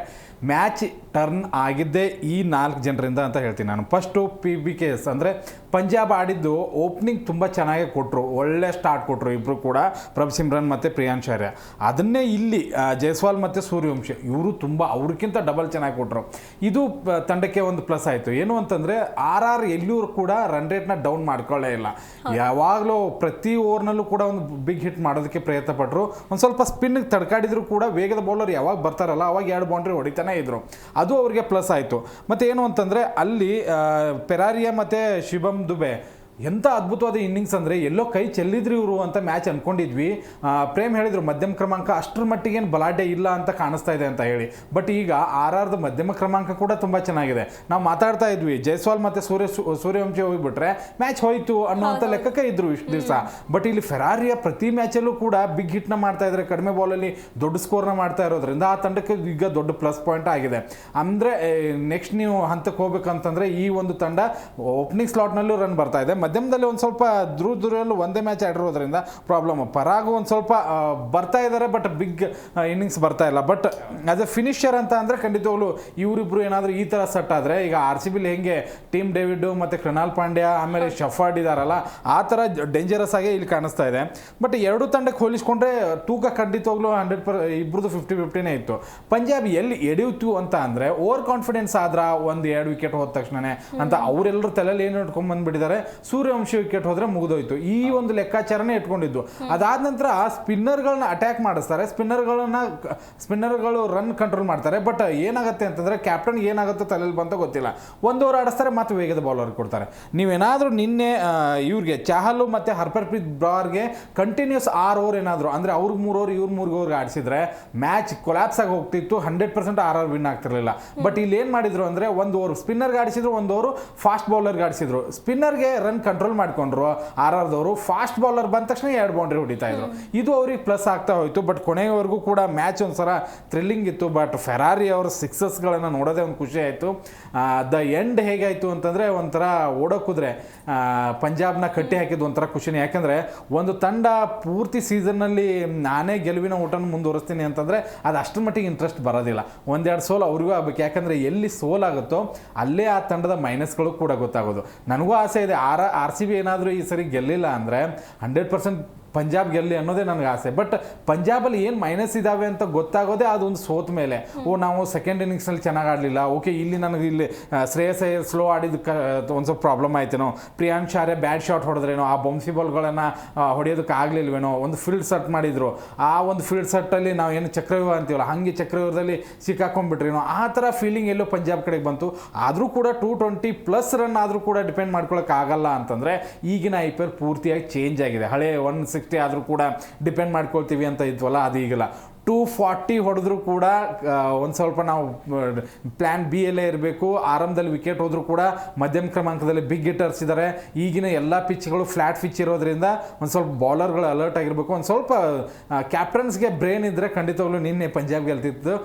Speaker 3: ಮ್ಯಾಚ್ ಟರ್ನ್ ಆಗಿದ್ದೇ ಈ 4 ಜನರಿಂದ ಅಂತ ಹೇಳ್ತೀನಿ ನಾನು. ಫಸ್ಟು PBKS ಅಂದರೆ ಪಂಜಾಬ್ ಆಡಿದ್ದು ಓಪನಿಂಗ್ ತುಂಬ ಚೆನ್ನಾಗಿ ಕೊಟ್ಟರು, ಒಳ್ಳೆ ಸ್ಟಾರ್ಟ್ ಕೊಟ್ಟರು ಇಬ್ಬರು ಕೂಡ, ಪ್ರಭ್ಸಿಮ್ರನ್ ಮತ್ತು ಪ್ರಿಯಾಂಶ್ ಆರ್ಯ. ಅದನ್ನೇ ಇಲ್ಲಿ ಜೈಸ್ವಾಲ್ ಮತ್ತು ಸೂರ್ಯವಂಶಿ ಇವರು ತುಂಬ ಅವ್ರಿಗಿಂತ ಡಬಲ್ ಚೆನ್ನಾಗಿ ಕೊಟ್ಟರು. ಇದು ತಂಡಕ್ಕೆ ಒಂದು ಪ್ಲಸ್ ಆಯಿತು. ಏನು ಅಂತಂದರೆ RR ಎಲ್ಲೂ ಕೂಡ ರನ್ ರೇಟ್ನ ಡೌನ್ ಮಾಡ್ಕೊಳ್ಳೇ ಇಲ್ಲ. ಯಾವಾಗಲೂ ಪ್ರತಿ ಓವರ್ನಲ್ಲೂ ಕೂಡ ಒಂದು ಬಿಗ್ ಹಿಟ್ ಮಾಡೋದಕ್ಕೆ ಪ್ರಯತ್ನ ಪಟ್ಟರು. ಒಂದು ಸ್ವಲ್ಪ ಸ್ಪಿನ್ಗೆ ತಡ್ಕಾಡಿದ್ರು ಕೂಡ ವೇಗದ ಬೌಲರ್ ಯಾವಾಗ ಬರ್ತಾರಲ್ಲ ಅವಾಗ 2 ಬೌಂಡ್ರಿ ಹೊಡಿತಾನೆ ಇದ್ರು. ಅದು ಅವರಿಗೆ ಪ್ಲಸ್ ಆಯಿತು. ಮತ್ತು ಏನು ಅಂತಂದರೆ ಅಲ್ಲಿ ಪೆರಾರಿಯಾ ಮತ್ತು ಶಿವಂ ದುಬೆ ಎಂಥ ಅದ್ಭುತವಾದ ಇನ್ನಿಂಗ್ಸ್ ಅಂದರೆ ಎಲ್ಲೋ ಕೈ ಚೆಲ್ಲಿದ್ರು ಇವರು ಅಂತ ಮ್ಯಾಚ್ ಅಂದ್ಕೊಂಡಿದ್ವಿ. ಪ್ರೇಮ್ ಹೇಳಿದರು ಮಧ್ಯಮ ಕ್ರಮಾಂಕ ಅಷ್ಟರ ಮಟ್ಟಿಗೇನು ಬಲಾಟೆ ಇಲ್ಲ ಅಂತ ಕಾಣಿಸ್ತಾ ಇದೆ ಅಂತ ಹೇಳಿ. ಬಟ್ ಈಗ RRದು ಮಧ್ಯಮ ಕ್ರಮಾಂಕ ಕೂಡ ತುಂಬ ಚೆನ್ನಾಗಿದೆ. ನಾವು ಮಾತಾಡ್ತಾ ಇದ್ವಿ ಜೈಸ್ವಾಲ್ ಮತ್ತು ಸೂರ್ಯವಂಶಿ ಹೋಗಿಬಿಟ್ರೆ ಮ್ಯಾಚ್ ಹೋಯಿತು ಅನ್ನೋಂಥ ಲೆಕ್ಕಕ್ಕೆ ಇದ್ರು ಇಷ್ಟು ದಿವಸ. ಬಟ್ ಇಲ್ಲಿ ಫೆರಾರಿಯ ಪ್ರತಿ ಮ್ಯಾಚಲ್ಲೂ ಕೂಡ ಬಿಗ್ ಹಿಟ್ನ ಮಾಡ್ತಾ ಇದ್ದಾರೆ, ಕಡಿಮೆ ಬಾಲಲ್ಲಿ ದೊಡ್ಡ ಸ್ಕೋರ್ನ ಮಾಡ್ತಾ ಇರೋದ್ರಿಂದ ಆ ತಂಡಕ್ಕೆ ಈಗ ದೊಡ್ಡ ಪ್ಲಸ್ ಪಾಯಿಂಟ್ ಆಗಿದೆ. ಅಂದರೆ ನೆಕ್ಸ್ಟ್ ನೀವು ಹಂತಕ್ಕೆ ಹೋಗ್ಬೇಕಂತಂದರೆ ಈ ಒಂದು ತಂಡ ಓಪನಿಂಗ್ ಸ್ಲಾಟ್ನಲ್ಲೂ ರನ್ ಬರ್ತಾ ಇದೆ, ಮಧ್ಯಮದಲ್ಲಿ ಒಂದು ಸ್ವಲ್ಪ ದೂರದಲ್ಲಿ ಒಂದೇ ಮ್ಯಾಚ್ ಆಡಿರೋದ್ರಿಂದ ಪ್ರಾಬ್ಲಮ್. ಪರಾಗು ಒಂದು ಸ್ವಲ್ಪ ಬರ್ತಾ ಇದ್ದಾರೆ, ಬಟ್ ಬಿಗ್ ಇನ್ನಿಂಗ್ಸ್ ಬರ್ತಾ ಇಲ್ಲ. ಬಟ್ ಆಸ್ ಎ ಫಿನಿಷರ್ ಅಂತ ಅಂದರೆ ಖಂಡಿತವಾಗ್ಲೂ ಇವರಿಬ್ರು ಏನಾದರೂ ಈ ಥರ ಸೆಟ್ ಆದರೆ, ಈಗ RCB ಹೆಂಗೆ ಟೀಮ್ ಡೇವಿಡ್ ಮತ್ತು ಕೃಣಾಲ್ ಪಾಂಡ್ಯ ಆಮೇಲೆ ಶಫರ್ಡ್ ಇದ್ದಾರಲ್ಲ, ಆ ಥರ ಡೇಂಜರಸ್ ಆಗಿ ಇಲ್ಲಿ ಕಾಣಿಸ್ತಾ ಇದೆ. ಬಟ್ ಎರಡು ತಂಡಕ್ಕೆ ಹೋಲಿಸ್ಕೊಂಡ್ರೆ ತೂಕ ಖಂಡಿತವಾಗ್ಲೂ 100% ಇಬ್ಬರದು 50-50ನೇ ಇತ್ತು. ಪಂಜಾಬ್ ಎಲ್ಲಿ ಎಡೆಯಿತು ಅಂತ ಅಂದರೆ ಓವರ್ ಕಾನ್ಫಿಡೆನ್ಸ್ ಆದ್ರ 1-2 ವಿಕೆಟ್ ಹೋದ ತಕ್ಷಣನೇ ಅಂತ ಅವರೆಲ್ಲರೂ ತಲೆಯಲ್ಲಿ ಏನು ಇಟ್ಕೊಂಡು ಬಂದುಬಿಟ್ಟಿದ್ದಾರೆ. ಸೂರ್ಯವಂಶಿ ವಿಕೆಟ್ ಹೋದ್ರೆ ಮುಗಿದೋಯ್ತು, ಈ ಒಂದು ಲೆಕ್ಕಾಚಾರನೇ ಇಟ್ಕೊಂಡಿದ್ದು. ಅದಾದ ನಂತರ ಸ್ಪಿನ್ನರ್ಗಳನ್ನ ಅಟ್ಯಾಕ್ ಮಾಡಿಸ್ತಾರೆ, ಸ್ಪಿನ್ನರ್ಗಳು ರನ್ ಕಂಟ್ರೋಲ್ ಮಾಡ್ತಾರೆ. ಬಟ್ ಏನಾಗುತ್ತೆ ಅಂತಂದ್ರೆ ಕ್ಯಾಪ್ಟನ್ ಏನಾಗುತ್ತೋ ತಲೆಯಲ್ಲಿ ಬಂತ ಗೊತ್ತಿಲ್ಲ, 1 ಓವರ್ ಆಡಿಸ್ತಾರೆ ಮತ್ತೆ ವೇಗದ ಬೌಲರ್ ಕೊಡ್ತಾರೆ. ನೀವೇನಾದರೂ ನಿನ್ನೆ ಇವ್ರಿಗೆ ಚಾಹಲ್ ಮತ್ತೆ ಹರ್ಪರ್ಪ್ರೀತ್ ಬ್ರಾರ್ಗೆ ಕಂಟಿನ್ಯೂಸ್ 6 ಓವರ್ ಏನಾದರೂ ಅಂದರೆ ಅವ್ರಿಗೆ 3 ಓವರ್ ಇವ್ರು 3 ಓವರ್ಗೆ ಆಡಿಸಿದ್ರೆ ಮ್ಯಾಚ್ ಕೊಲಾಪ್ಸ್ ಆಗಿ ಹೋಗ್ತಿತ್ತು, 100% RR ವಿನ್ ಆಗ್ತಿರ್ಲಿಲ್ಲ. ಬಟ್ ಇಲ್ಲಿ ಏನು ಮಾಡಿದ್ರು ಅಂದರೆ 1 ಓವರ್ ಸ್ಪಿನ್ನರ್ಗೆ ಆಡಿಸಿದ್ರು, 1 ಓವರ್ ಫಾಸ್ಟ್ ಬೌಲರ್ಗೆ ಆಡಿಸಿದ್ರು. ಸ್ಪಿನ್ನರ್ಗೆ ರನ್ ಕಂಟ್ರೋಲ್ ಮಾಡ್ಕೊಂಡ್ರು ಆರ್ಆರ್ದವರು. ಫಾಸ್ಟ್ ಬೌಲರ್ ಬಂದ ತಕ್ಷಣ 2 ಬೌಂಡ್ರಿ ಹೊಡಿತಾ ಇದ್ರು. ಇದು ಅವ್ರಿಗೆ ಪ್ಲಸ್ ಆಗ್ತಾ ಹೋಯ್ತು. ಬಟ್ ಕೊನೆಯವರೆಗೂ ಕೂಡ ಮ್ಯಾಚ್ ಒಂಥರ ಥ್ರಿಲ್ಲಿಂಗ್ ಇತ್ತು. ಬಟ್ ಫೆರಾರಿ ಅವರ ಸಿಕ್ಸಸ್ಗಳನ್ನು ನೋಡೋದೇ ಒಂದು ಖುಷಿ ಆಯಿತು. ದ ಎಂಡ್ ಹೇಗಾಯಿತು ಅಂತಂದರೆ ಒಂಥರ ಓಡೋ ಕುದುರೆ ಪಂಜಾಬ್ನ ಕಟ್ಟಿ ಹಾಕಿದ್ದು ಒಂಥರ ಖುಷಿನೇ. ಯಾಕಂದರೆ ಒಂದು ತಂಡ ಪೂರ್ತಿ ಸೀಸನ್ನಲ್ಲಿ ನಾನೇ ಗೆಲುವಿನ ಊಟನ ಮುಂದುವರಿಸ್ತೀನಿ ಅಂತಂದರೆ ಅದು ಅಷ್ಟರ ಮಟ್ಟಿಗೆ ಇಂಟ್ರೆಸ್ಟ್ ಬರೋದಿಲ್ಲ. 1-2 ಸೋಲು ಅವ್ರಿಗೂ ಆಗ್ಬೇಕು. ಯಾಕಂದರೆ ಎಲ್ಲಿ ಸೋಲಾಗುತ್ತೋ ಅಲ್ಲೇ ಆ ತಂಡದ ಮೈನಸ್ಗಳು ಕೂಡ ಗೊತ್ತಾಗೋದು. ನನಗೂ ಆಸೆ ಇದೆ RCB ಏನಾದರೂ ಈ ಸರಿ ಗೆಲ್ಲಿಲ್ಲ ಅಂದರೆ 100% ಪಂಜಾಬ್ ಗೆಲ್ಲಿ ಅನ್ನೋದೇ ನನಗೆ ಆಸೆ. ಬಟ್ ಪಂಜಾಬಲ್ಲಿ ಏನು ಮೈನಸ್ ಇದ್ದಾವೆ ಅಂತ ಗೊತ್ತಾಗೋದೇ ಅದೊಂದು ಸೋತ ಮೇಲೆ. ನಾವು ಸೆಕೆಂಡ್ ಇನ್ನಿಂಗ್ಸ್ನಲ್ಲಿ ಚೆನ್ನಾಗಿ ಆಡಲಿಲ್ಲ, ಓಕೆ ಇಲ್ಲಿ ನನಗೆ ಇಲ್ಲಿ ಶ್ರೇಯಸ್ ಅಯ್ಯರ್ ಸ್ಲೋ ಆಡಿದ್ದು ಒಂದು ಸ್ವಲ್ಪ ಪ್ರಾಬ್ಲಮ್ ಆಯ್ತೇನೋ, ಪ್ರಿಯಾಂಶ್ ಆರ್ಯ ಬ್ಯಾಡ್ ಶಾಟ್ ಹೊಡೆದ್ರೇನೋ, ಆ ಬೌನ್ಸಿ ಬಾಲ್ಗಳನ್ನು ಹೊಡೆಯೋದಕ್ಕೆ ಆಗಲಿಲ್ವೇನೋ, ಒಂದು ಫೀಲ್ಡ್ ಸೆಟ್ ಮಾಡಿದ್ರು, ಆ ಒಂದು ಫೀಲ್ಡ್ ಸೆಟ್ಟಲ್ಲಿ ನಾವು ಏನು ಚಕ್ರವ್ಯೂಹ ಅಂತೀವಲ್ಲ ಹಾಗೆ ಚಕ್ರವ್ಯೂಹದಲ್ಲಿ ಸಿಕ್ಕಾಕೊಂಡ್ಬಿಟ್ರೇನೋ, ಆ ಥರ ಫೀಲಿಂಗ್ ಎಲ್ಲೋ ಪಂಜಾಬ್ ಕಡೆಗೆ ಬಂತು. ಆದರೂ ಕೂಡ 220+ ರನ್ ಆದರೂ ಕೂಡ ಡಿಪೆಂಡ್ ಮಾಡ್ಕೊಳಕ್ಕೆ ಆಗಲ್ಲ ಅಂತಂದರೆ ಈಗಿನ IPL ಪೂರ್ತಿಯಾಗಿ ಚೇಂಜ್ ಆಗಿದೆ. ಹಳೆ 160 ಆದರೂ ಕೂಡ ಡಿಪೆಂಡ್ ಮಾಡ್ಕೊಳ್ತೀವಿ ಅಂತ ಇದ್ವಲ್ಲ, ಅದು ಈಗಲ್ಲ. 240 ಹೊಡೆದ್ರೂ ಕೂಡ ಒಂದು ಸ್ವಲ್ಪ ನಾವು ಪ್ಲ್ಯಾನ್ ಬಿ ಯಲ್ಲೇ ಇರಬೇಕು. ಆರಂಭದಲ್ಲಿ ವಿಕೆಟ್ ಹೋದರೂ ಕೂಡ ಮಧ್ಯಮ ಕ್ರಮಾಂಕದಲ್ಲಿ ಬಿಗ್ ಹಿಟ್ಟರ್ಸ್ ಇದ್ದಾರೆ. ಈಗಿನ ಎಲ್ಲ ಪಿಚ್ಗಳು ಫ್ಲ್ಯಾಟ್ ಪಿಚ್ ಇರೋದ್ರಿಂದ ಒಂದು ಸ್ವಲ್ಪ ಬೌಲರ್ಗಳು ಅಲರ್ಟ್ ಆಗಿರಬೇಕು. ಒಂದು ಸ್ವಲ್ಪ ಕ್ಯಾಪ್ಟನ್ಸ್ಗೆ ಬ್ರೈನ್ ಇದ್ದರೆ ಖಂಡಿತವಾಗ್ಲೂ ನಿನ್ನೆ ಪಂಜಾಬ್ ಗೆಲ್ತಿತ್ತು.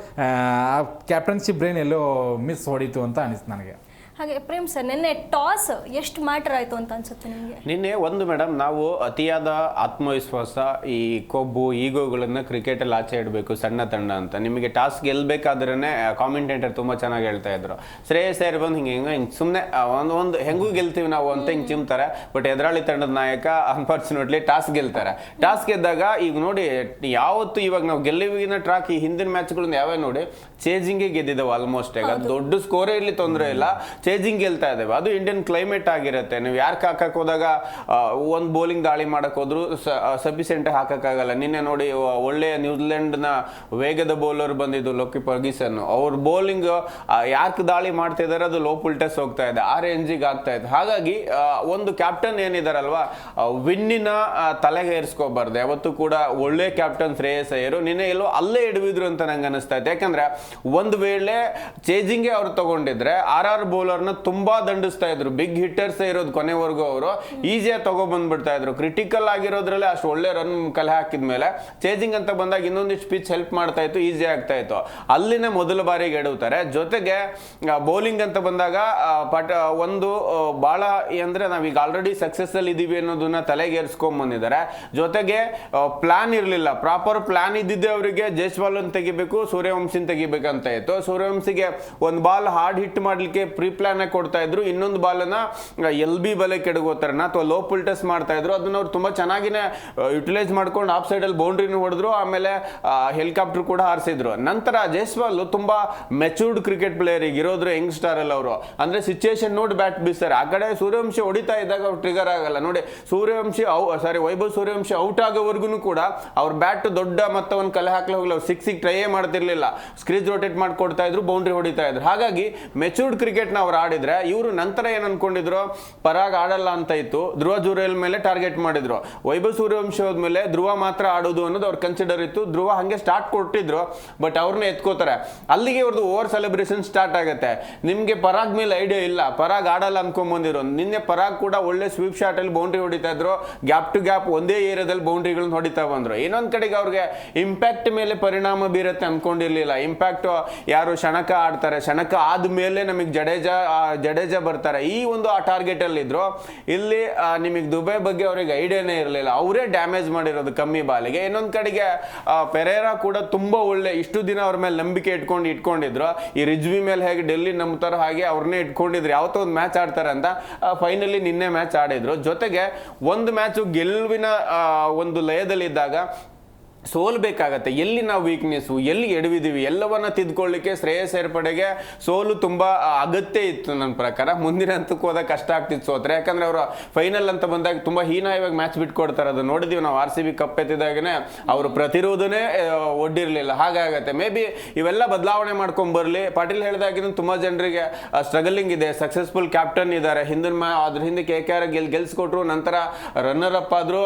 Speaker 3: ಕ್ಯಾಪ್ಟನ್ಶಿಪ್ ಬ್ರೈನ್ ಎಲ್ಲೋ ಮಿಸ್ ಹೊಡಿತು ಅಂತ ಅನಿಸ್ತು ನನಗೆ.
Speaker 1: ಹಾಗೆ ಪ್ರೇಮ್ ಸರ್, ನಿನ್ನೆ ಟಾಸ್ ಎಷ್ಟು ಮ್ಯಾಟರ್ ಆಯಿತು ಅಂತ ಅನ್ಸುತ್ತೆ ನಿಮಗೆ?
Speaker 2: ನಿನ್ನೆ ಒಂದು ಮೇಡಮ್, ನಾವು ಅತಿಯಾದ ಆತ್ಮವಿಶ್ವಾಸ, ಈ ಕೊಬ್ಬು, ಈಗೋಗಳನ್ನು ಕ್ರಿಕೆಟಲ್ಲಿ ಆಚೆ ಇಡಬೇಕು ಸಣ್ಣ ತಂಡ ಅಂತ. ನಿಮಗೆ ಟಾಸ್ ಗೆಲ್ಲಬೇಕಾದ್ರೇ ಕಾಮೆಂಟೇಟರ್ ತುಂಬ ಚೆನ್ನಾಗಿ ಹೇಳ್ತಾ ಇದ್ರು. ಶ್ರೇಯಸ್ ಅಯ್ಯರ್ ಬಂದು ಹಿಂಗೆ ಸುಮ್ಮನೆ ಒಂದು ಹೆಂಗೂ ಗೆಲ್ತೀವಿ ನಾವು ಅಂತ ಹಿಂಗೆ ಚಿಮ್ತಾರೆ. ಬಟ್ ಎದುರಾಳಿ ತಂಡದ ನಾಯಕ ಅನ್ಫಾರ್ಚುನೇಟ್ಲಿ ಟಾಸ್ ಗೆಲ್ತಾರೆ. ಟಾಸ್ ಗೆದ್ದಾಗ ಈಗ ನೋಡಿ, ಯಾವತ್ತು ಇವಾಗ ನಾವು ಗೆಲ್ಲಿವಿನ ಟ್ರಾಕ್ ಈ ಹಿಂದಿನ ಮ್ಯಾಚ್ಗಳನ್ನ ಯಾವೇ ನೋಡಿ ಚೇಜಿಂಗೇ ಗೆದ್ದಿದ್ದಾವೆ ಆಲ್ಮೋಸ್ಟ್. ಈಗ ದೊಡ್ಡ ಸ್ಕೋರೇ ಇರಲಿ ತೊಂದರೆ ಇಲ್ಲ, ಚೇಜಿಂಗ್ ಗೆಲ್ತಾ ಇದ್ದೇವೆ. ಅದು ಇಂಡಿಯನ್ ಕ್ಲೈಮೇಟ್ ಆಗಿರುತ್ತೆ. ನೀವು ಯಾರು ಹಾಕಕ್ಕೆ ಹೋದಾಗ ಒಂದು ಬೌಲಿಂಗ್ ದಾಳಿ ಮಾಡಕ್ಕೆ ಹೋದ್ರು ಸಫಿಷಿಯೆಂಟ್ ಹಾಕಕ್ಕಾಗಲ್ಲ. ನಿನ್ನೆ ನೋಡಿ ಒಳ್ಳೆಯ ನ್ಯೂಜಿಲೆಂಡ್ನ ವೇಗದ ಬೌಲರ್ ಬಂದಿದ್ದು ಲೋಕಿ ಫರ್ಗ್ಯೂಸನ್, ಅವ್ರ ಬೌಲಿಂಗ್ ಯಾಕೆ ದಾಳಿ ಮಾಡ್ತಾ ಇದ್ದಾರೆ ಅದು ಲೋ ಪುಲ್ಟಸ್ ಹೋಗ್ತಾ ಇದೆ, ಆ ರೇಂಜಿಗೆ ಆಗ್ತಾ ಇದೆ. ಹಾಗಾಗಿ ಒಂದು ಕ್ಯಾಪ್ಟನ್ ಏನಿದಾರಲ್ವಾ, ವಿನ್ನಿನ ತಲೆಗೆ ಏರಿಸ್ಕೋಬಾರ್ದು ಯಾವತ್ತೂ ಕೂಡ. ಒಳ್ಳೆ ಕ್ಯಾಪ್ಟನ್ ಶ್ರೇಯಸ್ ಅಯ್ಯರ್ ನಿನ್ನೆ ಎಲ್ಲೋ ಅಲ್ಲೇ ಹಿಡಿದ್ರು ಅಂತ ನಂಗೆ ಅನಿಸ್ತಾ ಇತ್ತು. ಯಾಕಂದ್ರೆ ಒಂದು ವೇಳೆ ಚೇಜಿಂಗ್ಗೆ ಅವ್ರು ತಗೊಂಡಿದ್ರೆ RR ಬೌಲರ್ನ ತುಂಬಾ ದಂಡಿಸ್ತಾ ಇದ್ರು. ಬಿಗ್ ಹಿಟ್ಟರ್ಸ್ ಇರೋದು ಕೊನೆವರೆಗೂ ಅವರು ಈಸಿಯಾಗಿ ತಗೊಬಂದ್ಬಿಡ್ತಾ ಇದ್ರು. ಕ್ರಿಟಿಕಲ್ ಆಗಿರೋದ್ರಲ್ಲಿ ಅಷ್ಟು ಒಳ್ಳೆ ರನ್ ಕಲೆ ಹಾಕಿದ್ಮೇಲೆ ಚೇಜಿಂಗ್ ಅಂತ ಬಂದಾಗ ಇನ್ನೊಂದಿಷ್ಟು ಪಿಚ್ ಹೆಲ್ಪ್ ಮಾಡ್ತಾ ಇತ್ತು, ಈಸಿ ಆಗ್ತಾ ಇತ್ತು. ಅಲ್ಲಿನ ಮೊದಲ ಬಾರಿಗೆ ಎಡುತ್ತಾರೆ. ಜೊತೆಗೆ ಬೌಲಿಂಗ್ ಅಂತ ಬಂದಾಗ ಒಂದು ಬಹಳ ಅಂದ್ರೆ ನಾವೀಗ ಆಲ್ರೆಡಿ ಸಕ್ಸಸ್ ಅಲ್ಲಿ ಇದೀವಿ ಅನ್ನೋದನ್ನ ತಲೆಗೇರಿಸ್ಕೊಂಡ್ ಬಂದಿದ್ದಾರೆ. ಜೊತೆಗೆ ಪ್ಲಾನ್ ಇರಲಿಲ್ಲ, ಪ್ರಾಪರ್ ಪ್ಲಾನ್ ಇದ್ದಿದ್ದೆ ಅವರಿಗೆ ಜೈಸ್ವಾಲ್ ತೆಗಿಬೇಕು, ಸೂರ್ಯವಂಶಿನ್ ತೆಗಿಬೇಕಂತ ಇತ್ತು. ಸೂರ್ಯವಂಶಿಗೆ ಒಂದು ಬಾಲ್ ಹಾರ್ಡ್ ಹಿಟ್ ಮಾಡ್ಲಿಕ್ಕೆ ಪ್ರೀ ಪ್ಲಾನ್ ಕೊಡ್ತಾ ಇದ್ರು, ಇನ್ನೊಂದು ಬಾಲನ್ನ LB ಬಲೆ ಕೆಡಗೋತಾರನ ಅಥವಾ ಲೋ ಪುಲ್ಟಸ್ ಮಾಡ್ತಾ ಇದ್ರು. ಅದನ್ನ ಅವ್ರು ತುಂಬಾ ಚೆನ್ನಾಗಿನೇ ಯುಟಿಲೈಸ್ ಮಾಡ್ಕೊಂಡು ಆಫ್ ಸೈಡ್ ಅಲ್ಲಿ ಬೌಂಡ್ರಿನ ಹೊಡೆದ್ರು, ಆಮೇಲೆ ಹೆಲಿಕಾಪ್ಟರ್ ಕೂಡ ಹಾರಿಸಿದ್ರು. ನಂತರ ಜೈಸ್ವಾಲ್ ತುಂಬಾ ಮೆಚೂರ್ಡ್ ಕ್ರಿಕೆಟ್ ಪ್ಲೇಯರ್ ಈಗ ಇರೋದ್ರು, ಯಂಗ್ ಸ್ಟಾರ್ ಅಲ್ಲಿ ಅವರು ಅಂದ್ರೆ ಸಿಚುಯೇಷನ್ ನೋಡಿ ಬ್ಯಾಟ್ ಬೀಸ್ತಾರೆ. ಆ ಕಡೆ ಸೂರ್ಯವಂಶಿ ಹೊಡಿತಾ ಇದ್ದಾಗ ಅವ್ರು ಟ್ರಿಗರ್ ಆಗಲ್ಲ ನೋಡಿ. ವೈಭವ್ ಸೂರ್ಯವಂಶಿ ಔಟ್ ಆಗೋವರೆಗೂ ಕೂಡ ಅವ್ರ ಬ್ಯಾಟ್ ದೊಡ್ಡ ಮೊತ್ತವನ್ನು ಕಲೆ ಹಾಕ್ಲಿ ಹೋಗ್ಲಿ, ಅವ್ರು ಸಿಕ್ಸಿಗೆ ಟ್ರೈಯೇ ಮಾಡ್ತಿರ್ಲಿಲ್ಲ, ಸ್ಕ್ರೀಜ್ ರೊಟೇಟ್ ಮಾಡ್ಕೊಡ್ತಾ ಇದ್ರು, ಬೌಂಡ್ರಿ ಹೊಡಿತಾ ಇದ್ರು. ಹಾಗಾಗಿ ಮೆಚೂರ್ಡ್ ಕ್ರಿಕೆಟ್ ಅವ್ರು ಆಡಿದ್ರೆ ಇವರು ನಂತರ ಏನ್ ಅನ್ಕೊಂಡಿದ್ರು, ಪರಾಗ್ ಆಡಲ್ಲ ಅಂತ ಇತ್ತು, ಧ್ರುವ ಜುರೇಲ್ ಮೇಲೆ ಟಾರ್ಗೆಟ್ ಮಾಡಿದ್ರು. ವೈಭವ್ ಸೂರ್ಯವಂಶಿ ಹೋದ್ಮೇಲೆ ಧ್ರುವ ಮಾತ್ರ ಆಡೋದು ಅನ್ನೋದು ಅವ್ರು ಕನ್ಸಿಡರ್ ಇತ್ತು. ಧ್ರುವ ಹಂಗೆ ಸ್ಟಾರ್ಟ್ ಕೊಟ್ಟಿದ್ರು, ಬಟ್ ಅವ್ರನ್ನ ಎತ್ಕೋತಾರೆ. ಅಲ್ಲಿಗೆ ಅವ್ರದ್ದು ಓವರ್ ಸೆಲೆಬ್ರೇಷನ್ ಸ್ಟಾರ್ಟ್ ಆಗುತ್ತೆ. ನಿಮ್ಗೆ ಪರಾಗ್ ಮೇಲೆ ಐಡಿಯಾ ಇಲ್ಲ, ಪರಾಗ್ ಆಡಲ್ಲ ಅನ್ಕೊಂಡ್ ಬಂದಿರೋ. ನಿನ್ನೆ ಪರಾಗ್ ಕೂಡ ಒಳ್ಳೆ ಸ್ವೀಪ್ ಶಾಟ್ ಅಲ್ಲಿ ಬೌಂಡ್ರಿ ಹೊಡಿತಾ ಇದ್ರು, ಗ್ಯಾಪ್ ಟು ಗ್ಯಾಪ್ ಒಂದೇ ಏರಿಯಾದಲ್ಲಿ ಬೌಂಡ್ರಿಗಳನ್ನ ಹೊಡಿತಾ ಬಂದ್ರು. ಇನ್ನೊಂದ್ ಕಡೆಗೆ ಅವ್ರಿಗೆ ಇಂಪ್ಯಾಕ್ಟ್ ಮೇಲೆ ಪರಿಣಾಮ ಬೀರುತ್ತೆ ಅನ್ಕೊಂಡಿರ್ಲಿಲ್ಲ. ಇಂಪ್ಯಾಕ್ಟ್ ಯಾರು ಶಣಕ ಆಡ್ತಾರೆ, ಶಣಕ ಆದ್ಮೇಲೆ ನಮಗೆ ಜಡೇಜಾ ಬರ್ತಾರೆ, ಈ ಒಂದು ಆ ಟಾರ್ಗೆಟ್ ಅಲ್ಲಿ ಇದ್ರು. ಇಲ್ಲಿ ನಿಮಗೆ ದುಬೈ ಬಗ್ಗೆ ಅವ್ರಿಗೆ ಐಡಿಯಾನೇ ಇರಲಿಲ್ಲ, ಅವರೇ ಡ್ಯಾಮೇಜ್ ಮಾಡಿರೋದು ಕಮ್ಮಿ ಬಾಲಿಗೆ. ಇನ್ನೊಂದ್ ಕಡೆಗೆ ಪೆರೇರಾ ಕೂಡ ತುಂಬಾ ಒಳ್ಳೆ, ಇಷ್ಟು ದಿನ ಅವ್ರ ಮೇಲೆ ನಂಬಿಕೆ ಇಟ್ಕೊಂಡಿದ್ರು. ಈ ರಿಜ್ವಿ ಮೇಲೆ ಹೇಗೆ ಡೆಲ್ಲಿ ನಂಬ್ತಾರೋ ಹಾಗೆ ಅವ್ರನ್ನೇ ಇಟ್ಕೊಂಡಿದ್ರು, ಯಾವತ್ತೋ ಒಂದು ಮ್ಯಾಚ್ ಆಡ್ತಾರೆ ಅಂತ. ಫೈನಲಿ ನಿನ್ನೆ ಮ್ಯಾಚ್ ಆಡಿದ್ರು. ಜೊತೆಗೆ ಒಂದು ಮ್ಯಾಚು ಗೆಲುವಿನ ಒಂದು ಲಯದಲ್ಲಿದ್ದಾಗ ಸೋಲ್ಬೇಕಾಗತ್ತೆ. ಎಲ್ಲಿ ನಾವು ವೀಕ್ನೆಸ್ಸು, ಎಲ್ಲಿ ಎಡವಿದೀವಿ ಎಲ್ಲವನ್ನ ತಿದ್ಕೊಳ್ಳಿಕ್ಕೆ ಶ್ರೇಯಸ್ ಅಯ್ಯರ್ ಪಡೆಗೆ ಸೋಲು ತುಂಬಾ ಅಗತ್ಯ ಇತ್ತು ನನ್ನ ಪ್ರಕಾರ. ಮುಂದಿನ ಹಂತಕ್ಕೆ ಹೋದಾಗ ಕಷ್ಟ ಆಗ್ತಿತ್ತು ಸೋತ್ರೆ. ಯಾಕಂದ್ರೆ ಅವರು ಫೈನಲ್ ಅಂತ ಬಂದಾಗ ತುಂಬಾ ಹೀನಾಯವಾಗಿ ಮ್ಯಾಚ್ ಬಿಟ್ಕೊಡ್ತಾರೆ. ಅದು ನೋಡಿದೀವಿ ನಾವು RCB ಕಪ್ ಎತ್ತಿದಾಗನೇ ಅವರು ಪ್ರತಿರೋಧನೇ ಒಡ್ಡಿರ್ಲಿಲ್ಲ. ಹಾಗಾಗತ್ತೆ. ಮೇ ಬಿ ಇವೆಲ್ಲ ಬದಲಾವಣೆ ಮಾಡ್ಕೊಂಡ್ ಬರ್ಲಿ. ಪಾಟೀಲ್ ಹೇಳಿದಾಗಿನ ತುಂಬಾ ಜನರಿಗೆ ಸ್ಟ್ರಗಲಿಂಗ್ ಇದೆ, ಸಕ್ಸಸ್ಫುಲ್ ಕ್ಯಾಪ್ಟನ್ ಇದ್ದಾರೆ. ಅದ್ರ ಹಿಂದೆ KKR ಗೆಲ್ಸ್ಕೊಟ್ರು, ನಂತರ ರನ್ನರ್ ಅಪ್ ಆದ್ರು.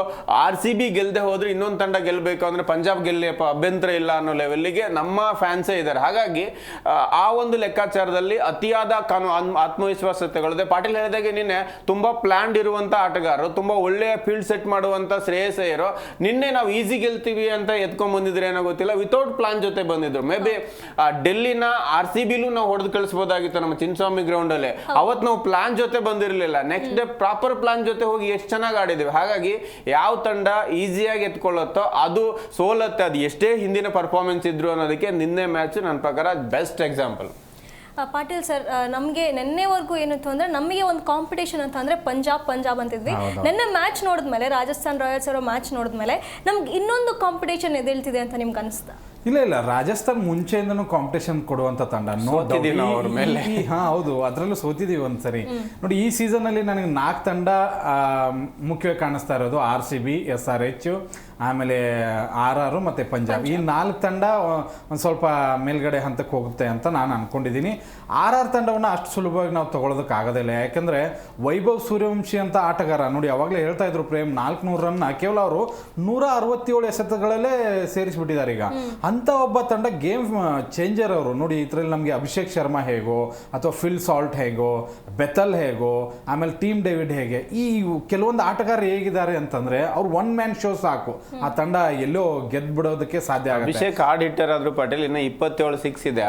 Speaker 2: RCB ಗೆಲ್ದೆ ಹೋದ್ರೆ ಇನ್ನೊಂದು ತಂಡ ಗೆಲ್ಬೇಕು ಅಂದ್ರೆ ಪಂಜಾಬ್ ಗೆಲ್ಲಪ್ಪ ಅಭ್ಯಂತರ ಇಲ್ಲ ಅನ್ನೋ ಲೆವೆಲ್ಗೆ ನಮ್ಮ ಫ್ಯಾನ್ಸೇ ಇದ್ದಾರೆ. ಹಾಗಾಗಿ ಆ ಒಂದು ಲೆಕ್ಕಾಚಾರದಲ್ಲಿ ಅತಿಯಾದ ಆತ್ಮವಿಶ್ವಾಸ ತಗೊಳ್ಳದೆ, ಪಾಟೀಲ್ ಹೇಳಿದಾಗೆ ನಿನ್ನೆ ತುಂಬಾ ಪ್ಲಾನ್ಡ್ ಇರುವಂತ ಆಟಗಾರರು, ತುಂಬಾ ಒಳ್ಳೆಯ ಫೀಲ್ಡ್ ಸೆಟ್ ಮಾಡುವಂತ ಶ್ರೇಯಸ್ ಅಯ್ಯರು ನಿನ್ನೆ ನಾವು ಈಸಿ ಗೆಲ್ತೀವಿ ಅಂತ ಎತ್ಕೊಂಡ್ ಬಂದಿದ್ರೆ ಏನೋ ಗೊತ್ತಿಲ್ಲ, ವಿತೌಟ್ ಪ್ಲಾನ್ ಜೊತೆ ಬಂದಿದ್ರು. ಮೇ ಬಿ ಡೆಲ್ಲಿನ RCBಲೂ ನಾವು ಹೊಡೆದು ಕಳಿಸಬಹುದಾಗಿತ್ತು ನಮ್ಮ ಚಿನ್ನಸ್ವಾಮಿ ಗ್ರೌಂಡ್ ಅಲ್ಲಿ. ಅವತ್ತು ನಾವು ಪ್ಲಾನ್ ಜೊತೆ ಬಂದಿರಲಿಲ್ಲ, ನೆಕ್ಸ್ಟ್ ಡೇ ಪ್ರಾಪರ್ ಪ್ಲಾನ್ ಜೊತೆ ಹೋಗಿ ಎಷ್ಟು ಚೆನ್ನಾಗಿ ಆಡಿದ್ವಿ. ಹಾಗಾಗಿ ಯಾವ ತಂಡ ಈಸಿಯಾಗಿ ಎತ್ಕೊಳ್ಳುತ್ತೋ ಅದು ಸೋಲತ್ತೆ, ಅದು ಎಷ್ಟೇ ಹಿಂದಿನ ಪರ್ಫಾರ್ಮೆನ್ಸ್ ಇದ್ರು ಅನ್ನೋದಕ್ಕೆ ನಿನ್ನೆ ಮ್ಯಾಚ್ ನನ್ನ ಪ್ರಕಾರ ಬೆಸ್ಟ್ ಎಕ್ಸಾಂಪಲ್.
Speaker 1: ಪಾಟೀಲ್ ಸರ್, ನಮಗೆ ನಿನ್ನೆವರೆಗೂ ಏನಿತ್ತು ಅಂದ್ರೆ ನಮಗೆ ಒಂದು ಕಾಂಪಿಟೇಷನ್ ಅಂತ ಅಂದ್ರೆ ಪಂಜಾಬ್ ಅಂತಿದ್ವಿ. ನಿನ್ನೆ ಮ್ಯಾಚ್ ನೋಡಿದ್ಮೇಲೆ, ರಾಜಸ್ಥಾನ್ ರಾಯಲ್ಸ್ ಅವರ ಮ್ಯಾಚ್ ನೋಡಿದ್ಮೇಲೆ ನಮ್ಗೆ ಇನ್ನೊಂದು ಕಾಂಪಿಟೇಷನ್ ಎದ್ದೇಳ್ತಿದೆ ಅಂತ ನಿಮ್ಗೆ ಅನಿಸ್ತಾ?
Speaker 3: ಇಲ್ಲ, ರಾಜಸ್ಥಾನ್ ಮುಂಚೆಯಿಂದನೂ ಕಾಂಪಿಟೇಷನ್ ಕೊಡುವಂತ ತಂಡ. ಹೌದು, ಅದರಲ್ಲೂ ಸೋತಿದೀವಿ ಒಂದ್ಸರಿ. ನೋಡಿ, ಈ ಸೀಸನ್ ಅಲ್ಲಿ ನನಗೆ 4 ತಂಡ ಮುಖ್ಯವಾಗಿ ಕಾಣಿಸ್ತಾ ಇರೋದು. RCB, SRH, ಆಮೇಲೆ RR ಮತ್ತೆ ಪಂಜಾಬ್. ಈ 4 ತಂಡ ಒಂದು ಸ್ವಲ್ಪ ಮೇಲ್ಗಡೆ ಹಂತಕ್ಕೆ ಹೋಗುತ್ತೆ ಅಂತ ನಾನು ಅನ್ಕೊಂಡಿದ್ದೀನಿ. RR ತಂಡವನ್ನು ಅಷ್ಟು ಸುಲಭವಾಗಿ ನಾವು ತಗೊಳ್ಳೋದಕ್ಕೆ ಆಗೋದಿಲ್ಲ. ಯಾಕಂದ್ರೆ ವೈಭವ್ ಸೂರ್ಯವಂಶಿ ಅಂತ ಆಟಗಾರ, ನೋಡಿ ಅವಾಗಲೇ ಹೇಳ್ತಾ ಇದ್ರು ಪ್ರೇಮ್, 400 ರನ್ ಕೇವಲ ಅವರು 167 ಎಸೆತಗಳಲ್ಲೇ ಸೇರಿಸ್ಬಿಟ್ಟಿದ್ದಾರೆ. ಈಗ ಅಂತ ಒಬ್ಬ ತಂಡ ಗೇಮ್ ಚೇಂಜರ್ ಅವರು. ನೋಡಿ, ಇದರಲ್ಲಿ ನಮಗೆ ಅಭಿಷೇಕ್ ಶರ್ಮಾ ಹೇಗೋ, ಅಥವಾ ಫಿಲ್ ಸಾಲ್ಟ್ ಹೇಗೋ, ಬೆತಲ್ ಹೇಗೋ, ಆಮೇಲೆ ಟೀಮ್ ಡೇವಿಡ್ ಹೇಗೆ, ಈ ಕೆಲವೊಂದು ಆಟಗಾರರು ಹೇಗಿದ್ದಾರೆ ಅಂತಂದ್ರೆ ಅವ್ರು ಒನ್ ಮ್ಯಾನ್ ಶೋ ಸಾಕು, ಆ ತಂಡ ಎಲ್ಲೋ ಗೆದ್ದು ಬಿಡೋದಕ್ಕೆ ಸಾಧ್ಯ ಆಗುತ್ತೆ.
Speaker 2: ಅಭಿಷೇಕ್ ಹಾರ್ಡ್ ಹಿಟ್ಟರ್ ಆದ್ರೂ ಪಾಟೀಲ್ ಇನ್ನ 27 ಸಿಕ್ಸ್ ಇದೆ,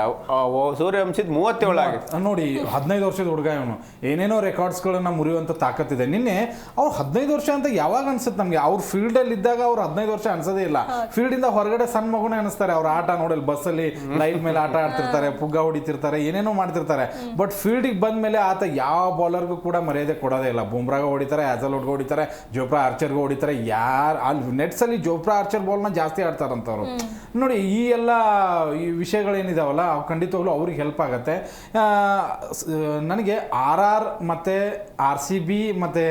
Speaker 2: ಸೂರ್ಯವಂಶಿದ್ 37 ಆಗಿದೆ.
Speaker 3: ನೋಡಿ, 15 ವರ್ಷದ ಹುಡುಗ ಇವನು, ಏನೇನೋ ರೆಕಾರ್ಡ್ಸ್ ಗಳನ್ನ ಮುರಿಯುವಂತ ತಾಕತ್ತಿದೆ. ನಿನ್ನೆ ಅವ್ರು 15 ವರ್ಷ ಅಂತ ಯಾವಾಗ ಅನ್ಸುತ್ತೆ ನಮ್ಗೆ? ಅವ್ರ ಫೀಲ್ಡ್ ಅಲ್ಲಿ ಇದ್ದಾಗ ಅವ್ರು 15 ವರ್ಷ ಅನ್ಸೋದೇ ಇಲ್ಲ. ಫೀಲ್ಡ್ ಇಂದ ಹೊರಗಡೆ ಸಣ್ಣ ಮಗುನೇ ಅನಿಸ್ತಾರೆ. ಅವ್ರ ಆಟ ನೋಡಿ, ಬಸ್ ಅಲ್ಲಿ ಲೈಟ್ ಮೇಲೆ ಆಟ ಆಡ್ತಿರ್ತಾರೆ, ಪುಗ್ಗ ಹೊಡಿತಿರ್ತಾರೆ, ಏನೇನೋ ಮಾಡ್ತಿರ್ತಾರೆ. ಬಟ್ ಫೀಲ್ಡಿಗೆ ಬಂದ ಮೇಲೆ ಆತ ಯಾವ ಬೌಲರ್ಗೂ ಕೂಡ ಮರ್ಯಾದೆ ಕೊಡೋದೇ ಇಲ್ಲ. ಬುಮ್ರಾಗ ಹೊಡಿತಾರೆ, ಹ್ಯಾಜಲ್ವುಡ್ಗೆ ಹೊಡಿತಾರೆ, ಜೋಫ್ರಾ ಆರ್ಚರ್ಗೆ ಹೊಡಿತಾರೆ. ಯಾರು ಅಲ್ಲಿ ನೆಟ್ಸ್ ಅಲ್ಲಿ ಜೋಫ್ರಾ ಆರ್ಚರ್ ಬಾಲ್ನ ಜಾಸ್ತಿ ಆಡ್ತಾರಂತವ್ರು. ನೋಡಿ, ಈ ಎಲ್ಲ ಈ ವಿಷಯಗಳೇನಿದಾವಲ್ಲ, ಅವು ಖಂಡಿತವಾಗ್ಲೂ ಅವ್ರಿಗೆ ಹೆಲ್ಪ್ ಆಗುತ್ತೆ. ನನಗೆ RR ಮತ್ತೆ RCB ಮತ್ತೆ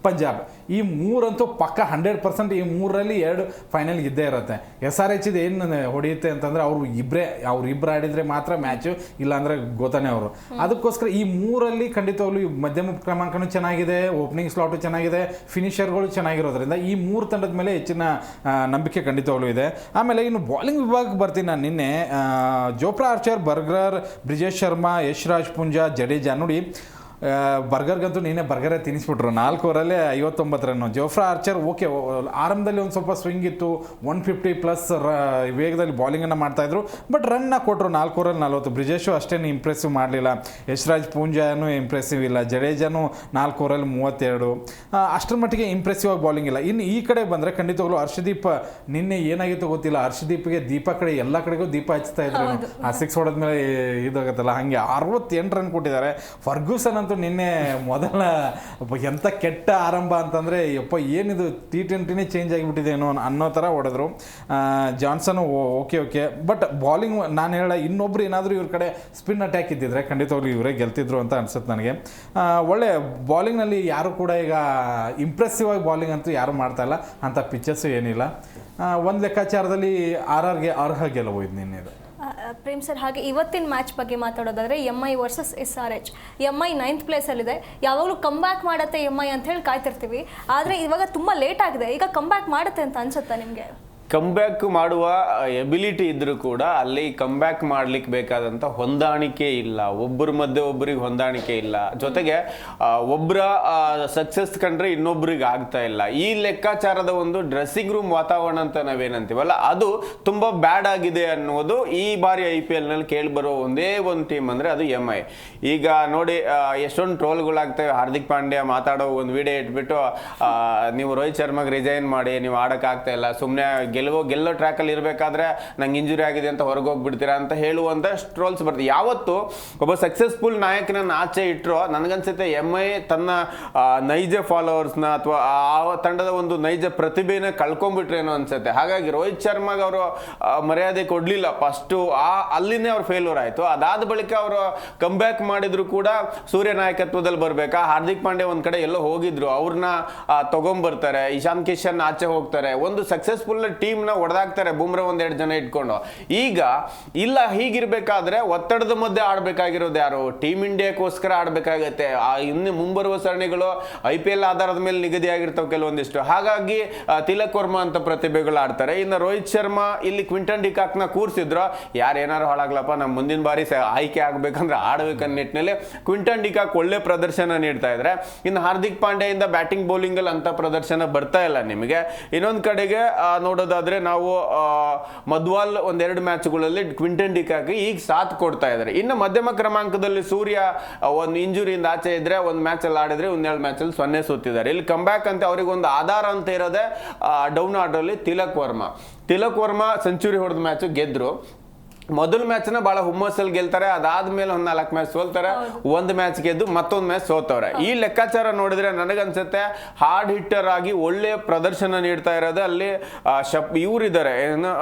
Speaker 3: ಪಂಜಾಬ್ ಈ ಮೂರಂತೂ ಪಕ್ಕ 100%. ಈ ಮೂರರಲ್ಲಿ 2 ಫೈನಲ್ ಇದ್ದೇ ಇರುತ್ತೆ. SRH ಏನು ಹೊಡೆಯುತ್ತೆ ಅಂತಂದ್ರೆ ಅವ್ರಿಬ್ರು ಆಡಿದ್ರೆ ಮಾತ್ರ ಮ್ಯಾಚು, ಇಲ್ಲಾಂದ್ರೆ ಗೊತ್ತಾನೆ ಅವರು. ಅದಕ್ಕೋಸ್ಕರ ಈ ಮೂರಲ್ಲಿ ಖಂಡಿತವಾಗ್ಲೂ ಮಧ್ಯಮ ಕ್ರಮಾಂಕನೂ ಚೆನ್ನಾಗಿದೆ, ಓಪನಿಂಗ್ ಸ್ಲಾಟು ಚೆನ್ನಾಗಿದೆ, ಫಿನಿಷರ್ಗಳು ಚೆನ್ನಾಗಿರೋದ್ರಿಂದ ಈ 3 ತಂಡದ ಮೇಲೆ ಹೆಚ್ಚಿನ ನಂಬಿಕೆ ಖಂಡಿತವಾಗ್ಲೂ ಇದೆ. ಆಮೇಲೆ ಇನ್ನು ಬಾಲಿಂಗ್ ವಿಭಾಗಕ್ಕೆ ಬರ್ತೀನಿ ನಾನು. ನಿನ್ನೆ Jofra archer, burger, Brijesh Sharma, Yash Raj Poonja, Jadeja. ನೋಡಿ, ಬರ್ಗರ್ಗಂತೂ ನೀನೇ ಬರ್ಗರೇ ತಿನ್ನಿಸ್ಬಿಟ್ರು. 4 ಓವರಲ್ಲೇ 59 ರನ್ನು. ಜೋಫ್ರಾ ಆರ್ಚರ್ ಓಕೆ, ಆರಂಭದಲ್ಲಿ ಒಂದು ಸ್ವಲ್ಪ ಸ್ವಿಂಗ್ ಇತ್ತು, 150+ ವೇಗದಲ್ಲಿ ಬಾಲಿಂಗನ್ನು ಮಾಡ್ತಾಯಿದ್ರು, ಬಟ್ ರನ್ನ ಕೊಟ್ಟರು 4 ಓವರಲ್ಲಿ 40. ಬ್ರಿಜೇಶು ಅಷ್ಟೇನು ಇಂಪ್ರೆಸಿವ್ ಮಾಡಲಿಲ್ಲ, ಯಶ್ರಾಜ್ ಪೂಂಜಾನು ಇಂಪ್ರೆಸಿವ್ ಇಲ್ಲ, ಜಡೇಜಾನು 4 ಓವರಲ್ಲಿ 32. ಅಷ್ಟರ ಮಟ್ಟಿಗೆ ಇಂಪ್ರೆಸಿವ್ ಆಗಿ ಬಾಲಿಂಗ್ ಇಲ್ಲ. ಇನ್ನು ಈ ಕಡೆ ಬಂದರೆ ಖಂಡಿತವಾಗ್ಲೂ ಹರ್ಷದೀಪ್, ನಿನ್ನೆ ಏನಾಗಿತ್ತು ಗೊತ್ತಿಲ್ಲ, ಹರ್ಷದೀಪ್ಗೆ ದೀಪ ಕಡೆ ಎಲ್ಲ ಕಡೆಗೂ ದೀಪ ಹಚ್ತಾ ಇದ್ರು. ಆ 6 ಹೊಡೆದ್ಮೇಲೆ ಇದಾಗತ್ತಲ್ಲ, ಹಾಗೆ 68 ರನ್ ಕೊಟ್ಟಿದ್ದಾರೆ. ಫರ್ಗೂಸನ್ ಅಂತೂ ನಿನ್ನೆ ಮೊದಲ ಎಂಥ ಕೆಟ್ಟ ಆರಂಭ ಅಂತಂದರೆ, ಯಪ್ಪ ಏನಿದು T20ನೇ ಚೇಂಜ್ ಆಗಿಬಿಟ್ಟಿದೆ ಏನೋ ಅನ್ನೋ ಥರ ಹೊಡೆದ್ರು. ಜಾನ್ಸನ್ ಓಕೆ, ಬಟ್ ಬಾಲಿಂಗ್ ನಾನು ಹೇಳ, ಇನ್ನೊಬ್ರು ಏನಾದರೂ ಇವ್ರ ಕಡೆ ಸ್ಪಿನ್ ಅಟ್ಯಾಕ್ ಇದ್ದಿದ್ರೆ ಖಂಡಿತವಾಗ್ಲೂ ಇವರೇ ಗೆಲ್ತಿದ್ರು ಅಂತ ಅನ್ಸುತ್ತೆ ನನಗೆ. ಒಳ್ಳೆ ಬಾಲಿಂಗ್ನಲ್ಲಿ ಯಾರು ಕೂಡ ಈಗ ಇಂಪ್ರೆಸಿವ್ ಆಗಿ ಬಾಲಿಂಗ್ ಅಂತೂ ಯಾರು ಮಾಡ್ತಾಯಿಲ್ಲ, ಅಂಥ ಪಿಚ್ಚಸ್ಸು ಏನಿಲ್ಲ. ಒಂದು ಲೆಕ್ಕಾಚಾರದಲ್ಲಿ RRಗೆ ಅರ್ಹ ಗೆಲುವು ಇದು ನಿನ್ನೆದು.
Speaker 1: ಪ್ರೇಮ್ ಸರ್, ಹಾಗೆ ಇವತ್ತಿನ ಮ್ಯಾಚ್ ಬಗ್ಗೆ ಮಾತಾಡೋದಾದ್ರೆ MI versus SRH. MI 9th ಪ್ಲೇಸಲ್ಲಿದೆ. ಯಾವಾಗಲೂ ಕಮ್ ಬ್ಯಾಕ್ ಮಾಡುತ್ತೆ MI ಅಂತ ಹೇಳಿ ಕಾಯ್ತಿರ್ತೀವಿ, ಆದರೆ ಇವಾಗ ತುಂಬ ಲೇಟ್ ಆಗಿದೆ. ಈಗ ಕಮ್ ಬ್ಯಾಕ್ ಮಾಡುತ್ತೆ ಅಂತ ಅನ್ಸುತ್ತಾ ನಿಮಗೆ?
Speaker 2: ಕಮ್ಬ್ಯಾಕ್ ಮಾಡುವ ಎಬಿಲಿಟಿ ಇದ್ರೂ ಕೂಡ ಅಲ್ಲಿ ಕಮ್ಬ್ಯಾಕ್ ಮಾಡ್ಲಿಕ್ಕೆ ಬೇಕಾದಂಥ ಹೊಂದಾಣಿಕೆ ಇಲ್ಲ, ಒಬ್ಬರ ಮಧ್ಯೆ ಒಬ್ಬರಿಗೆ ಹೊಂದಾಣಿಕೆ ಇಲ್ಲ, ಜೊತೆಗೆ ಒಬ್ಬರ ಸಕ್ಸಸ್ ಕಂಡ್ರೆ ಇನ್ನೊಬ್ರಿಗೆ ಆಗ್ತಾ ಇಲ್ಲ. ಈ ಲೆಕ್ಕಾಚಾರದ ಒಂದು ಡ್ರೆಸ್ಸಿಂಗ್ ರೂಮ್ ವಾತಾವರಣ ಅಂತ ನಾವೇನಂತೀವಲ್ಲ, ಅದು ತುಂಬ ಬ್ಯಾಡ್ ಆಗಿದೆ ಅನ್ನೋದು ಈ ಬಾರಿ IPL ನಲ್ಲಿ ಕೇಳಿಬರೋ ಒಂದೇ ಒಂದು ಟೀಮ್ ಅಂದರೆ ಅದು MI. ಈಗ ನೋಡಿ, ಎಷ್ಟೊಂದು ಟ್ರೋಲ್ಗಳಾಗ್ತವೆ. ಹಾರ್ದಿಕ್ ಪಾಂಡ್ಯ ಮಾತಾಡೋ ಒಂದು ವಿಡಿಯೋ ಇಟ್ಬಿಟ್ಟು, ನೀವು ರೋಹಿತ್ ಶರ್ಮಾಗೆ ರಿಸೈನ್ ಮಾಡಿ, ನೀವು ಆಡೋಕ್ಕಾಗ್ತಾ ಇಲ್ಲ, ಸುಮ್ಮನೆ ಗೆಲ್ಲೋ ಟ್ರ್ಯಾಕಲ್ಲಿ ಇರಬೇಕಾದ್ರೆ ನಂಗೆ ಇಂಜುರಿ ಆಗಿದೆ ಅಂತ ಹೊರಗೆ ಹೋಗ್ಬಿಡ್ತೀರಾ ಅಂತ ಹೇಳುವಂಥ ಟ್ರೋಲ್ಸ್ ಬರ್ತದೆ. ಯಾವತ್ತು ಒಬ್ಬ ಸಕ್ಸಸ್ಫುಲ್ ನಾಯಕನನ್ನು ಆಚೆ ಇಟ್ಟರು ನನಗನ್ಸುತ್ತೆ MI ತನ್ನ ನೈಜ ಫಾಲೋವರ್ಸ್ನ ಅಥವಾ ಆ ತಂಡದ ಒಂದು ನೈಜ ಪ್ರತಿಭೆನ ಕಳ್ಕೊಂಡ್ಬಿಟ್ರೇನೋ ಅನ್ಸುತ್ತೆ. ಹಾಗಾಗಿ ರೋಹಿತ್ ಶರ್ಮಾಗೆ ಅವರು ಮರ್ಯಾದೆ ಕೊಡಲಿಲ್ಲ ಫಸ್ಟು, ಅಲ್ಲಿನೇ ಅವ್ರು ಫೇಲ್ಯೂರ್ ಆಯಿತು. ಅದಾದ ಬಳಿಕ ಅವರು ಕಮ್ ಬ್ಯಾಕ್ ಮಾಡಿದ್ರು ಕೂಡ ಸೂರ್ಯ ನಾಯಕತ್ವದಲ್ಲಿ ಬರಬೇಕಾ, ಹಾರ್ದಿಕ್ ಪಾಂಡ್ಯ ಒಂದು ಕಡೆ ಎಲ್ಲೋ ಹೋಗಿದ್ರು, ಅವ್ರನ್ನ ತಗೊಂಡ್ಬರ್ತಾರೆ, ಇಶಾನ್ ಕಿಶನ್ ಆಚೆ ಹೋಗ್ತಾರೆ. ಒಂದು ಸಕ್ಸಸ್ಫುಲ್ ಟೀಮ್ನ ಹೊಡೆದಾಕ್ತಾರೆ ಬೂಮ್ರಾ ಒಂದೆರಡು ಜನ ಇಟ್ಕೊಂಡು. ಈಗ ಇಲ್ಲ, ಹೀಗಿರ್ಬೇಕಾದ್ರೆ ಒತ್ತಡದ ಮಧ್ಯೆ ಆಡ್ಬೇಕಾಗಿರೋದು ಯಾರು? ಟೀಮ್ ಇಂಡಿಯಾಕ್ಕೋಸ್ಕರ ಆಡ್ಬೇಕಾಗತ್ತೆ. ಇನ್ನು ಮುಂಬರುವ ಸರಣಿಗಳು IPL ಆಧಾರದ ಮೇಲೆ ನಿಗದಿಯಾಗಿರ್ತಾವೆ ಕೆಲವೊಂದಿಷ್ಟು. ಹಾಗಾಗಿ ತಿಲಕ್ ವರ್ಮಾ ಅಂತ ಪ್ರತಿಭೆಗಳು ಆಡ್ತಾರೆ. ಇನ್ನು ರೋಹಿತ್ ಶರ್ಮಾ ಇಲ್ಲಿ ಕ್ವಿಂಟನ್ ಡಿಕಾಕ್ನ ಕೂರಿಸಿದ್ರು, ಯಾರೇನಾರು ಹಾಳಾಗ್ಲಪ್ಪ, ನಮ್ಮ ಮುಂದಿನ ಬಾರಿ ಆಯ್ಕೆ ಆಗ್ಬೇಕಂದ್ರೆ ಆಡ್ಬೇಕನ್ನ ನಿಟ್ಟಿನಲ್ಲಿ ಕ್ವಿಂಟನ್ ಡಿಕಾಕ್ ಒಳ್ಳೆ ಪ್ರದರ್ಶನ ನೀಡ್ತಾ ಇದ್ರೆ. ಇನ್ನು ಹಾರ್ದಿಕ್ ಪಾಂಡ್ಯ ಇಂದ ಬ್ಯಾಟಿಂಗ್ ಬೌಲಿಂಗ್ ಅಲ್ಲಿ ಅಂತ ಪ್ರದರ್ಶನ ಬರ್ತಾ ಇಲ್ಲ ನಿಮಗೆ. ಇನ್ನೊಂದು ಕಡೆಗೆ ನೋಡೋದಾದ್ರೆ ನಾವು ಮಧ್ವಾಲ್ ಒಂದೆರಡು ಮ್ಯಾಚ್ಗಳಲ್ಲಿ ಕ್ವಿಂಟನ್ ಡಿಕಾಕ್ ಈಗ ಸಾಥ್ ಕೊಡ್ತಾ ಇದ್ದಾರೆ. ಇನ್ನು ಮಧ್ಯಮ ಕ್ರಮಾಂಕದಲ್ಲಿ ಸೂರ್ಯ ಒಂದು ಇಂಜುರಿಯಿಂದ ಆಚೆ ಇದ್ರೆ ಒಂದು ಮ್ಯಾಚ್ ಅಲ್ಲಿ ಆಡಿದ್ರೆ ಒಂದೆರಡು ಮ್ಯಾಚ್ ಅಲ್ಲಿ 0 ಸೋತಿದ್ದಾರೆ. ಇಲ್ಲಿ ಕಂಬ್ಯಾಕ್ ಅಂತ ಅವ್ರಿಗೆ ಒಂದು ಆಧಾರ ಅಂತ ಇರೋದೇ ಡೌನ್ ಆರ್ಡರ್ ಅಲ್ಲಿ ತಿಲಕ್ ವರ್ಮಾ ಸೆಂಚುರಿ ಹೊಡೆದ ಮ್ಯಾಚ್ ಗೆದ್ರು. ಮೊದಲ ಮ್ಯಾಚ್ನ ಬಹಳ ಹುಮ್ಮಸ್ಸಲ್ಲಿ ಗೆಲ್ತಾರೆ, ಅದಾದ್ಮೇಲೆ ಒಂದು 4 ಮ್ಯಾಚ್ ಸೋಲ್ತಾರೆ, ಒಂದು ಮ್ಯಾಚ್ ಗೆದ್ದು ಮತ್ತೊಂದು ಮ್ಯಾಚ್ ಸೋತವ್ರೆ. ಈ ಲೆಕ್ಕಾಚಾರ ನೋಡಿದ್ರೆ ನನಗನ್ಸುತ್ತೆ ಹಾರ್ಡ್ ಹಿಟ್ಟರ್ ಆಗಿ ಒಳ್ಳೆ ಪ್ರದರ್ಶನ ನೀಡ್ತಾ ಇರೋದು ಅಲ್ಲಿ ಇವರಿದ್ದಾರೆ, ಏನು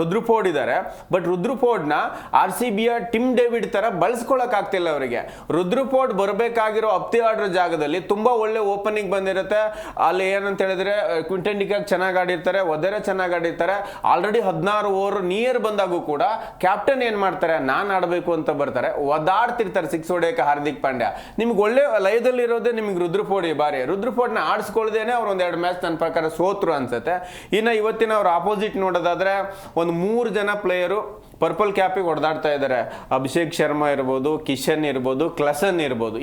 Speaker 2: ರುದ್ರಫೋರ್ಡ್ ಇದ್ದಾರೆ. ಬಟ್ ರುದ್ರಫೋರ್ಡ್ನ RCBಯ ಟಿಮ್ ಡೇವಿಡ್ ತರ ಬಳಸ್ಕೊಳಕ್ ಆಗ್ತಿಲ್ಲ ಅವರಿಗೆ. ರುದ್ರಫೋರ್ಡ್ ಬರಬೇಕಾಗಿರೋ ಅಪ್ತಿ ಆರ್ಡರ್ ಜಾಗದಲ್ಲಿ ತುಂಬಾ ಒಳ್ಳೆ ಓಪನಿಂಗ್ ಬಂದಿರುತ್ತೆ. ಅಲ್ಲಿ ಏನಂತ ಹೇಳಿದ್ರೆ ಕ್ವಿಂಟನ್ ಡಿಕಾಕ್ ಚೆನ್ನಾಗಿ ಆಡಿರ್ತಾರೆ, ಒದೆರೆ ಚೆನ್ನಾಗಿ ಆಡಿರ್ತಾರೆ. ಆಲ್ರೆಡಿ 16 ಓವರ್ ನಿಯರ್ ಬಂದಾಗ ಕೂಡ ಕ್ಯಾಪ್ಟನ್ ಏನ್ ಮಾಡ್ತಾರೆ, ನಾನ್ ಆಡಬೇಕು ಅಂತ ಬರ್ತಾರೆ, ಒದಾಡ್ತಿರ್ತಾರೆ 6 ಹೊಡೆಯಕ್ಕೆ ಹಾರ್ದಿಕ್ ಪಾಂಡ್ಯ. ನಿಮ್ಗೆ ಒಳ್ಳೆ ಲಯದಲ್ಲಿ ಇರೋದೇ ನಿಮ್ಗೆ ರುದ್ರಫೋರ್ಡ್. ಈ ಬಾರಿ ರುದ್ರಫೋರ್ಡ್ನ ಆಡಿಸ್ಕೊಳ್ಳದೇನೆ ಅವ್ರು ಒಂದೆರಡು ಮ್ಯಾಚ್ ನನ್ನ ಪ್ರಕಾರ ಸೋತ್ರು ಅನ್ಸುತ್ತೆ. ಇನ್ನು ಇವತ್ತಿನ ಅವ್ರ ಆಪೋಸಿಟ್ ನೋಡೋದಾದ್ರೆ ಒಂದು 3 ಜನ ಪ್ಲೇಯರು ಪರ್ಪಲ್ ಕ್ಯಾಪಿಗೆ ಹೊಡೆದಾಡ್ತಾ ಇದ್ದಾರೆ. ಅಭಿಷೇಕ್ ಶರ್ಮಾ ಇರ್ಬೋದು, ಕಿಶನ್ ಇರ್ಬೋದು, ಕ್ಲಸನ್ ಇರ್ಬೋದು.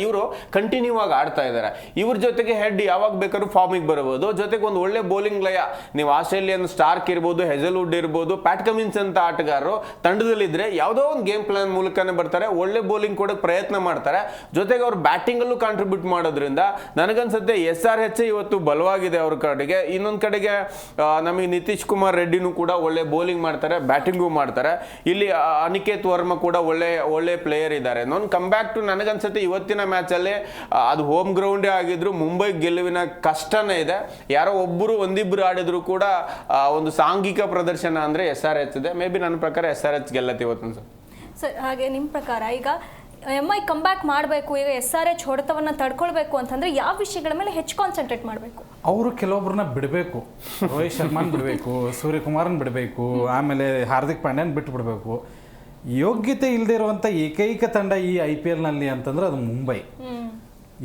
Speaker 2: ಇವರು ಕಂಟಿನ್ಯೂ ಆಗಿ ಆಡ್ತಾ ಇದ್ದಾರೆ. ಇವ್ರ ಜೊತೆಗೆ ಹೆಡ್ ಯಾವಾಗ ಬೇಕಾದ್ರೂ ಫಾರ್ಮಿಗೆ ಬರಬಹುದು. ಜೊತೆಗೆ ಒಂದು ಒಳ್ಳೆ ಬೌಲಿಂಗ್ ಲಯ, ನೀವು ಆಸ್ಟ್ರೇಲಿಯನ್ ಸ್ಟಾರ್ಕ್ ಇರ್ಬೋದು, ಹೆಜಲ್ವುಡ್ ಇರ್ಬೋದು, ಪ್ಯಾಟ್ ಕಮಿನ್ಸ್ ಅಂತ ಆಟಗಾರರು ತಂಡದಲ್ಲಿದ್ರೆ ಯಾವುದೋ ಒಂದು ಗೇಮ್ ಪ್ಲಾನ್ ಮೂಲಕನೇ ಬರ್ತಾರೆ, ಒಳ್ಳೆ ಬೌಲಿಂಗ್ ಕೊಡೋಕೆ ಪ್ರಯತ್ನ ಮಾಡ್ತಾರೆ. ಜೊತೆಗೆ ಅವ್ರು ಬ್ಯಾಟಿಂಗ್ ಅಲ್ಲೂ ಕಾಂಟ್ರಿಬ್ಯೂಟ್ ಮಾಡೋದ್ರಿಂದ ನನಗನ್ಸುತ್ತೆ SRH ಇವತ್ತು ಬಲವಾಗಿದೆ ಅವ್ರ ಕಡೆಗೆ. ಇನ್ನೊಂದು ಕಡೆಗೆ ನಮಗೆ ನಿತೀಶ್ ಕುಮಾರ್ ರೆಡ್ಡಿನೂ ಕೂಡ ಒಳ್ಳೆ ಬೌಲಿಂಗ್ ಮಾಡ್ತಾರೆ, ಬ್ಯಾಟಿಂಗು ಮಾಡ್ತಾರೆ. ಇಲ್ಲಿ ಅನಿಕೇತ್ ವರ್ಮಾ ಕೂಡ ಒಳ್ಳೆ ಪ್ಲೇಯರ್ ಇದ್ದಾರೆ. ನಾನು ಕಮ್ ಬ್ಯಾಕ್ ಟು ನನಗನ್ಸುತ್ತೆ ಇವತ್ತಿನ ಮ್ಯಾಚ್ ಅಲ್ಲಿ ಅದು ಹೋಮ್ ಗ್ರೌಂಡೇ ಆಗಿದ್ರು ಮುಂಬೈ ಗೆಲುವಿನ ಕಷ್ಟನೇ ಇದೆ. ಯಾರೋ ಒಂದಿಬ್ರು ಆಡಿದ್ರು ಕೂಡ ಒಂದು ಸಾಂಘಿಕ ಪ್ರದರ್ಶನ ಅಂದ್ರೆ SRH ಇದೆ. ಮೇ ಬಿ ನನ್ನ ಪ್ರಕಾರ SRH ಗೆಲ್ಲತ್ತೆ ಇವತ್ತು
Speaker 1: ಸರ್. ಹಾಗೆ ನಿಮ್ಮ ಪ್ರಕಾರ ಈಗ MI ಕಮ್ ಬ್ಯಾಕ್ ಮಾಡಬೇಕು, ಈಗ SRH ಹೊಡೆತವನ್ನ ತಡ್ಕೊಳ್ಬೇಕು ಅಂತಂದ್ರೆ ಯಾವ ವಿಷಯಗಳ ಮೇಲೆ ಹೆಚ್ಚು ಕಾನ್ಸಂಟ್ರೇಟ್ ಮಾಡಬೇಕು?
Speaker 3: ಅವರು ಕೆಲವೊಬ್ಬರನ್ನ ಬಿಡಬೇಕು. ರೋಹಿತ್ ಶರ್ಮಾನ್ ಬಿಡಬೇಕು, ಸೂರ್ಯಕುಮಾರನ್ ಬಿಡಬೇಕು, ಆಮೇಲೆ ಹಾರ್ದಿಕ್ ಪಾಂಡ್ಯನ್ ಬಿಟ್ಟು ಬಿಡಬೇಕು. ಯೋಗ್ಯತೆ ಇಲ್ಲದೆ ಇರುವಂಥ ಏಕೈಕ ತಂಡ ಈ IPLನಲ್ಲಿ ಅಂತಂದ್ರೆ ಅದು ಮುಂಬೈ.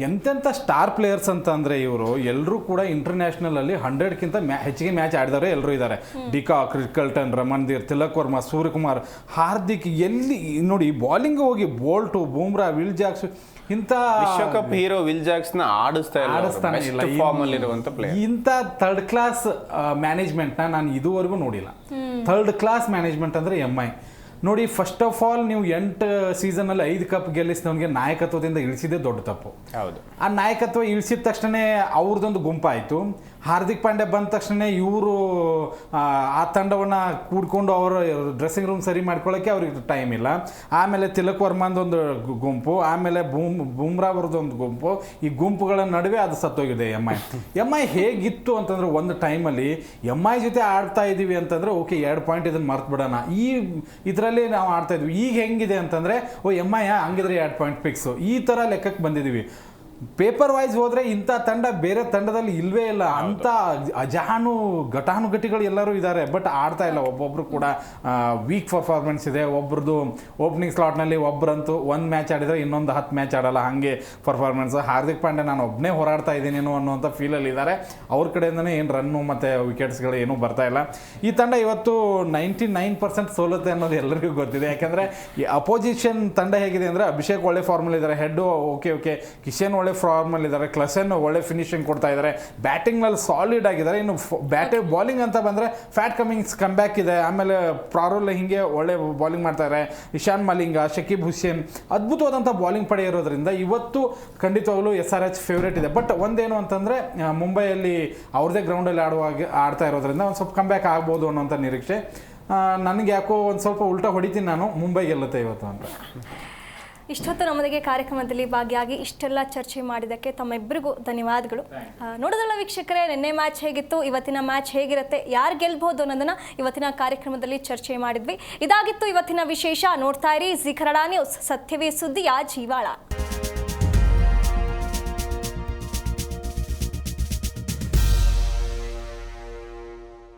Speaker 3: ಎಂತೆಂಥ ಸ್ಟಾರ್ ಪ್ಲೇಯರ್ಸ್ ಅಂತ ಅಂದರೆ ಇವರು ಎಲ್ಲರೂ ಕೂಡ ಇಂಟರ್ನ್ಯಾಷನಲಲ್ಲಿ 100ಕ್ಕಿಂತ ಹೆಚ್ಚಿಗೆ ಮ್ಯಾಚ್ ಆಡಿದವರು ಎಲ್ಲರೂ ಇದ್ದಾರೆ. De Kock, Rickelton, ರಮಣ್ದೀರ್, Tilak Verma, Suryakumar, Hardik. ಎಲ್ಲಿ ನೋಡಿ ಬಾಲಿಂಗ್ ಹೋಗಿ ಬೋಲ್ಟು, ಬೂಮ್ರಾ, ವಿಲ್ ಜಾಕ್ಸ್ ಇಂಥ
Speaker 2: ವಿಶ್ವಕಪ್ ಹೀರೋ ವಿಲ್ ಜಾಕ್ಸ್ ನ ಆಡಿಸ್ತಾನೆ ಇಲ್ಲ.
Speaker 3: ಇಂಥ ಥರ್ಡ್ ಕ್ಲಾಸ್ ಮ್ಯಾನೇಜ್ಮೆಂಟ್ನ ನಾನು ಇದುವರೆಗೂ ನೋಡಿಲ್ಲ. ಥರ್ಡ್ ಕ್ಲಾಸ್ ಮ್ಯಾನೇಜ್ಮೆಂಟ್ ಅಂದರೆ MI ನೋಡಿ. ಫಸ್ಟ್ ಆಫ್ ಆಲ್ ನೀವು 8 ಸೀಸನಲ್ಲಿ 5 ಕಪ್ ಗೆಲ್ಲಿಸಿದವನಿಗೆ ನಾಯಕತ್ವದಿಂದ ಇಳಿಸಿದೆ ದೊಡ್ಡ ತಪ್ಪು.
Speaker 2: ಹೌದು.
Speaker 3: ಆ ನಾಯಕತ್ವ ಇಳಿಸಿದ ತಕ್ಷಣ ಅವ್ರದ್ದೊಂದು ಗುಂಪಾಯಿತು. ಹಾರ್ದಿಕ್ ಪಾಂಡ್ಯ ಬಂದ ತಕ್ಷಣ ಇವರು ಆ ತಂಡವನ್ನು ಕೂಡ್ಕೊಂಡು ಅವರ ಡ್ರೆಸ್ಸಿಂಗ್ ರೂಮ್ ಸರಿ ಮಾಡ್ಕೊಳ್ಳೋಕ್ಕೆ ಅವ್ರಿಗೆ ಟೈಮ್ ಇಲ್ಲ. ಆಮೇಲೆ ತಿಲಕ್ ವರ್ಮಾಂದೊಂದು ಗುಂಪು, ಆಮೇಲೆ ಬೂಮ್ರಾ ಅವ್ರದ್ದೊಂದು ಗುಂಪು. ಈ ಗುಂಪುಗಳ ನಡುವೆ ಅದು ಸತ್ತೋಗಿದೆ MI ಹೇಗಿತ್ತು ಅಂತಂದ್ರೆ ಒಂದು ಟೈಮಲ್ಲಿ MI ಜೊತೆ ಆಡ್ತಾ ಇದ್ದೀವಿ ಅಂತಂದ್ರೆ ಓಕೆ 2 ಪಾಯಿಂಟ್ ಇದನ್ನು ಮರ್ತು ಬಿಡೋಣ, ಇದರಲ್ಲಿ ನಾವು ಆಡ್ತಾ ಇದ್ವಿ. ಈಗ ಹೆಂಗಿದೆ ಅಂತಂದರೆ MI ಹಂಗಿದ್ರೆ 2 ಪಾಯಿಂಟ್ ಫಿಕ್ಸು, ಈ ಥರ ಲೆಕ್ಕಕ್ಕೆ ಬಂದಿದ್ದೀವಿ. ಪೇಪರ್ ವೈಸ್ ಹೋದ್ರೆ ಇಂಥ ತಂಡ ಬೇರೆ ತಂಡದಲ್ಲಿ ಇಲ್ವೇ ಇಲ್ಲ. ಅಂತ ಘಟಾನುಘಟಿಗಳು ಎಲ್ಲರೂ ಇದ್ದಾರೆ, ಬಟ್ ಆಡ್ತಾ ಇಲ್ಲ. ಒಬ್ಬೊಬ್ರು ಕೂಡ ವೀಕ್ ಪರ್ಫಾರ್ಮೆನ್ಸ್ ಇದೆ. ಒಬ್ರದ್ದು ಓಪನಿಂಗ್ ಸ್ಲಾಟ್ನಲ್ಲಿ ಒಬ್ಬರಂತೂ 1 ಮ್ಯಾಚ್ ಆಡಿದರೆ ಇನ್ನೊಂದು 10 ಮ್ಯಾಚ್ ಆಡಲ್ಲ, ಹಾಗೆ ಪರ್ಫಾರ್ಮೆನ್ಸ್. ಹಾರ್ದಿಕ್ ಪಾಂಡ್ಯ ನಾನು ಒಬ್ಬನೇ ಹೋರಾಡ್ತಾ ಇದ್ದೀನೇನೋ ಅನ್ನೋಂಥ ಫೀಲಲ್ಲಿ ಇದ್ದಾರೆ. ಅವ್ರ ಕಡೆಯಿಂದನೇ ಏನು ರನ್ನು ಮತ್ತು ವಿಕೆಟ್ಸ್ಗಳು ಏನೂ ಬರ್ತಾ ಇಲ್ಲ. ಈ ತಂಡ ಇವತ್ತು 99% ಸೋಲುತ್ತೆ ಅನ್ನೋದು ಎಲ್ಲರಿಗೂ ಗೊತ್ತಿದೆ. ಯಾಕೆಂದರೆ ಈ ಅಪೋಸಿಷನ್ ತಂಡ ಹೇಗಿದೆ ಅಂದರೆ ಅಭಿಷೇಕ್ ಒಳ್ಳೆ ಫಾರ್ಮಲ್ ಇದ್ದಾರೆ, ಹೆಡ್ಡು ಓಕೆ, ಕಿಶನ್ ಒಳ್ಳೆ ಫಾರ್ಮಲ್ಲಿ ಇದ್ದಾರೆ, ಕ್ಲಸನ್ ಒಳ್ಳೆ ಫಿನಿಶಿಂಗ್ ಕೊಡ್ತಾ ಇದ್ದಾರೆ, ಬ್ಯಾಟಿಂಗ್ನಲ್ಲಿ ಸಾಲಿಡ್ ಆಗಿದ್ದಾರೆ. ಇನ್ನು ಬಾಲಿಂಗ್ ಅಂತ ಬಂದರೆ ಫ್ಯಾಟ್ ಕಮಿಂಗ್ಸ್ ಕಮ್ ಬ್ಯಾಕ್ ಇದೆ. ಆಮೇಲೆ ಪ್ರಾರುಲ್ ಹಿಂಗೆ ಒಳ್ಳೆ ಬಾಲಿಂಗ್ ಮಾಡ್ತಾರೆ. ಇಶಾನ್ ಮಲಿಂಗ, ಶಕೀಬ್ ಹುಸೇನ್ ಅದ್ಭುತವಾದಂಥ ಬಾಲಿಂಗ್ ಪಡೆ ಇರೋದ್ರಿಂದ ಇವತ್ತು ಖಂಡಿತವಾಗ್ಲೂ SRH ಫೇವ್ರೇಟ್ ಇದೆ. ಬಟ್ ಒಂದೇನು ಅಂತಂದರೆ ಮುಂಬೈಯಲ್ಲಿ ಅವ್ರದ್ದೇ ಗ್ರೌಂಡಲ್ಲಿ ಆಡ್ತಾ ಇರೋದ್ರಿಂದ ಒಂದು ಸ್ವಲ್ಪ ಕಮ್ ಬ್ಯಾಕ್ ಆಗ್ಬೋದು ಅನ್ನೋಂಥ ನಿರೀಕ್ಷೆ. ನನಗೆ ಯಾಕೋ ಒಂದು ಸ್ವಲ್ಪ ಉಲ್ಟಾ ಹೊಡಿತೀನಿ ನಾನು, ಮುಂಬೈ ಗೆಲ್ಲುತ್ತೆ ಇವತ್ತು ಅಂತ.
Speaker 1: ಇಷ್ಟೊತ್ತು ನಮ್ಮದಿಗೆ ಕಾರ್ಯಕ್ರಮದಲ್ಲಿ ಭಾಗಿಯಾಗಿ ಇಷ್ಟೆಲ್ಲ ಚರ್ಚೆ ಮಾಡಿದ್ದಕ್ಕೆ ತಮ್ಮಿಬ್ಬರಿಗೂ ಧನ್ಯವಾದಗಳು. ನೋಡೋದಲ್ಲ ವೀಕ್ಷಕರೇ, ನಿನ್ನೆ ಮ್ಯಾಚ್ ಹೇಗಿತ್ತು, ಇವತ್ತಿನ ಮ್ಯಾಚ್ ಹೇಗಿರುತ್ತೆ, ಯಾರು ಗೆಲ್ಬಹುದು ಅನ್ನೋದನ್ನ ಇವತ್ತಿನ ಕಾರ್ಯಕ್ರಮದಲ್ಲಿ ಚರ್ಚೆ ಮಾಡಿದ್ವಿ. ಇದಾಗಿತ್ತು ಇವತ್ತಿನ ವಿಶೇಷ. ನೋಡ್ತಾ ಇರಿ ಜೀ ಕನ್ನಡ ನ್ಯೂಸ್, ಸತ್ಯವೇ ಸುದ್ದಿಯ ಜೀವಾಳ.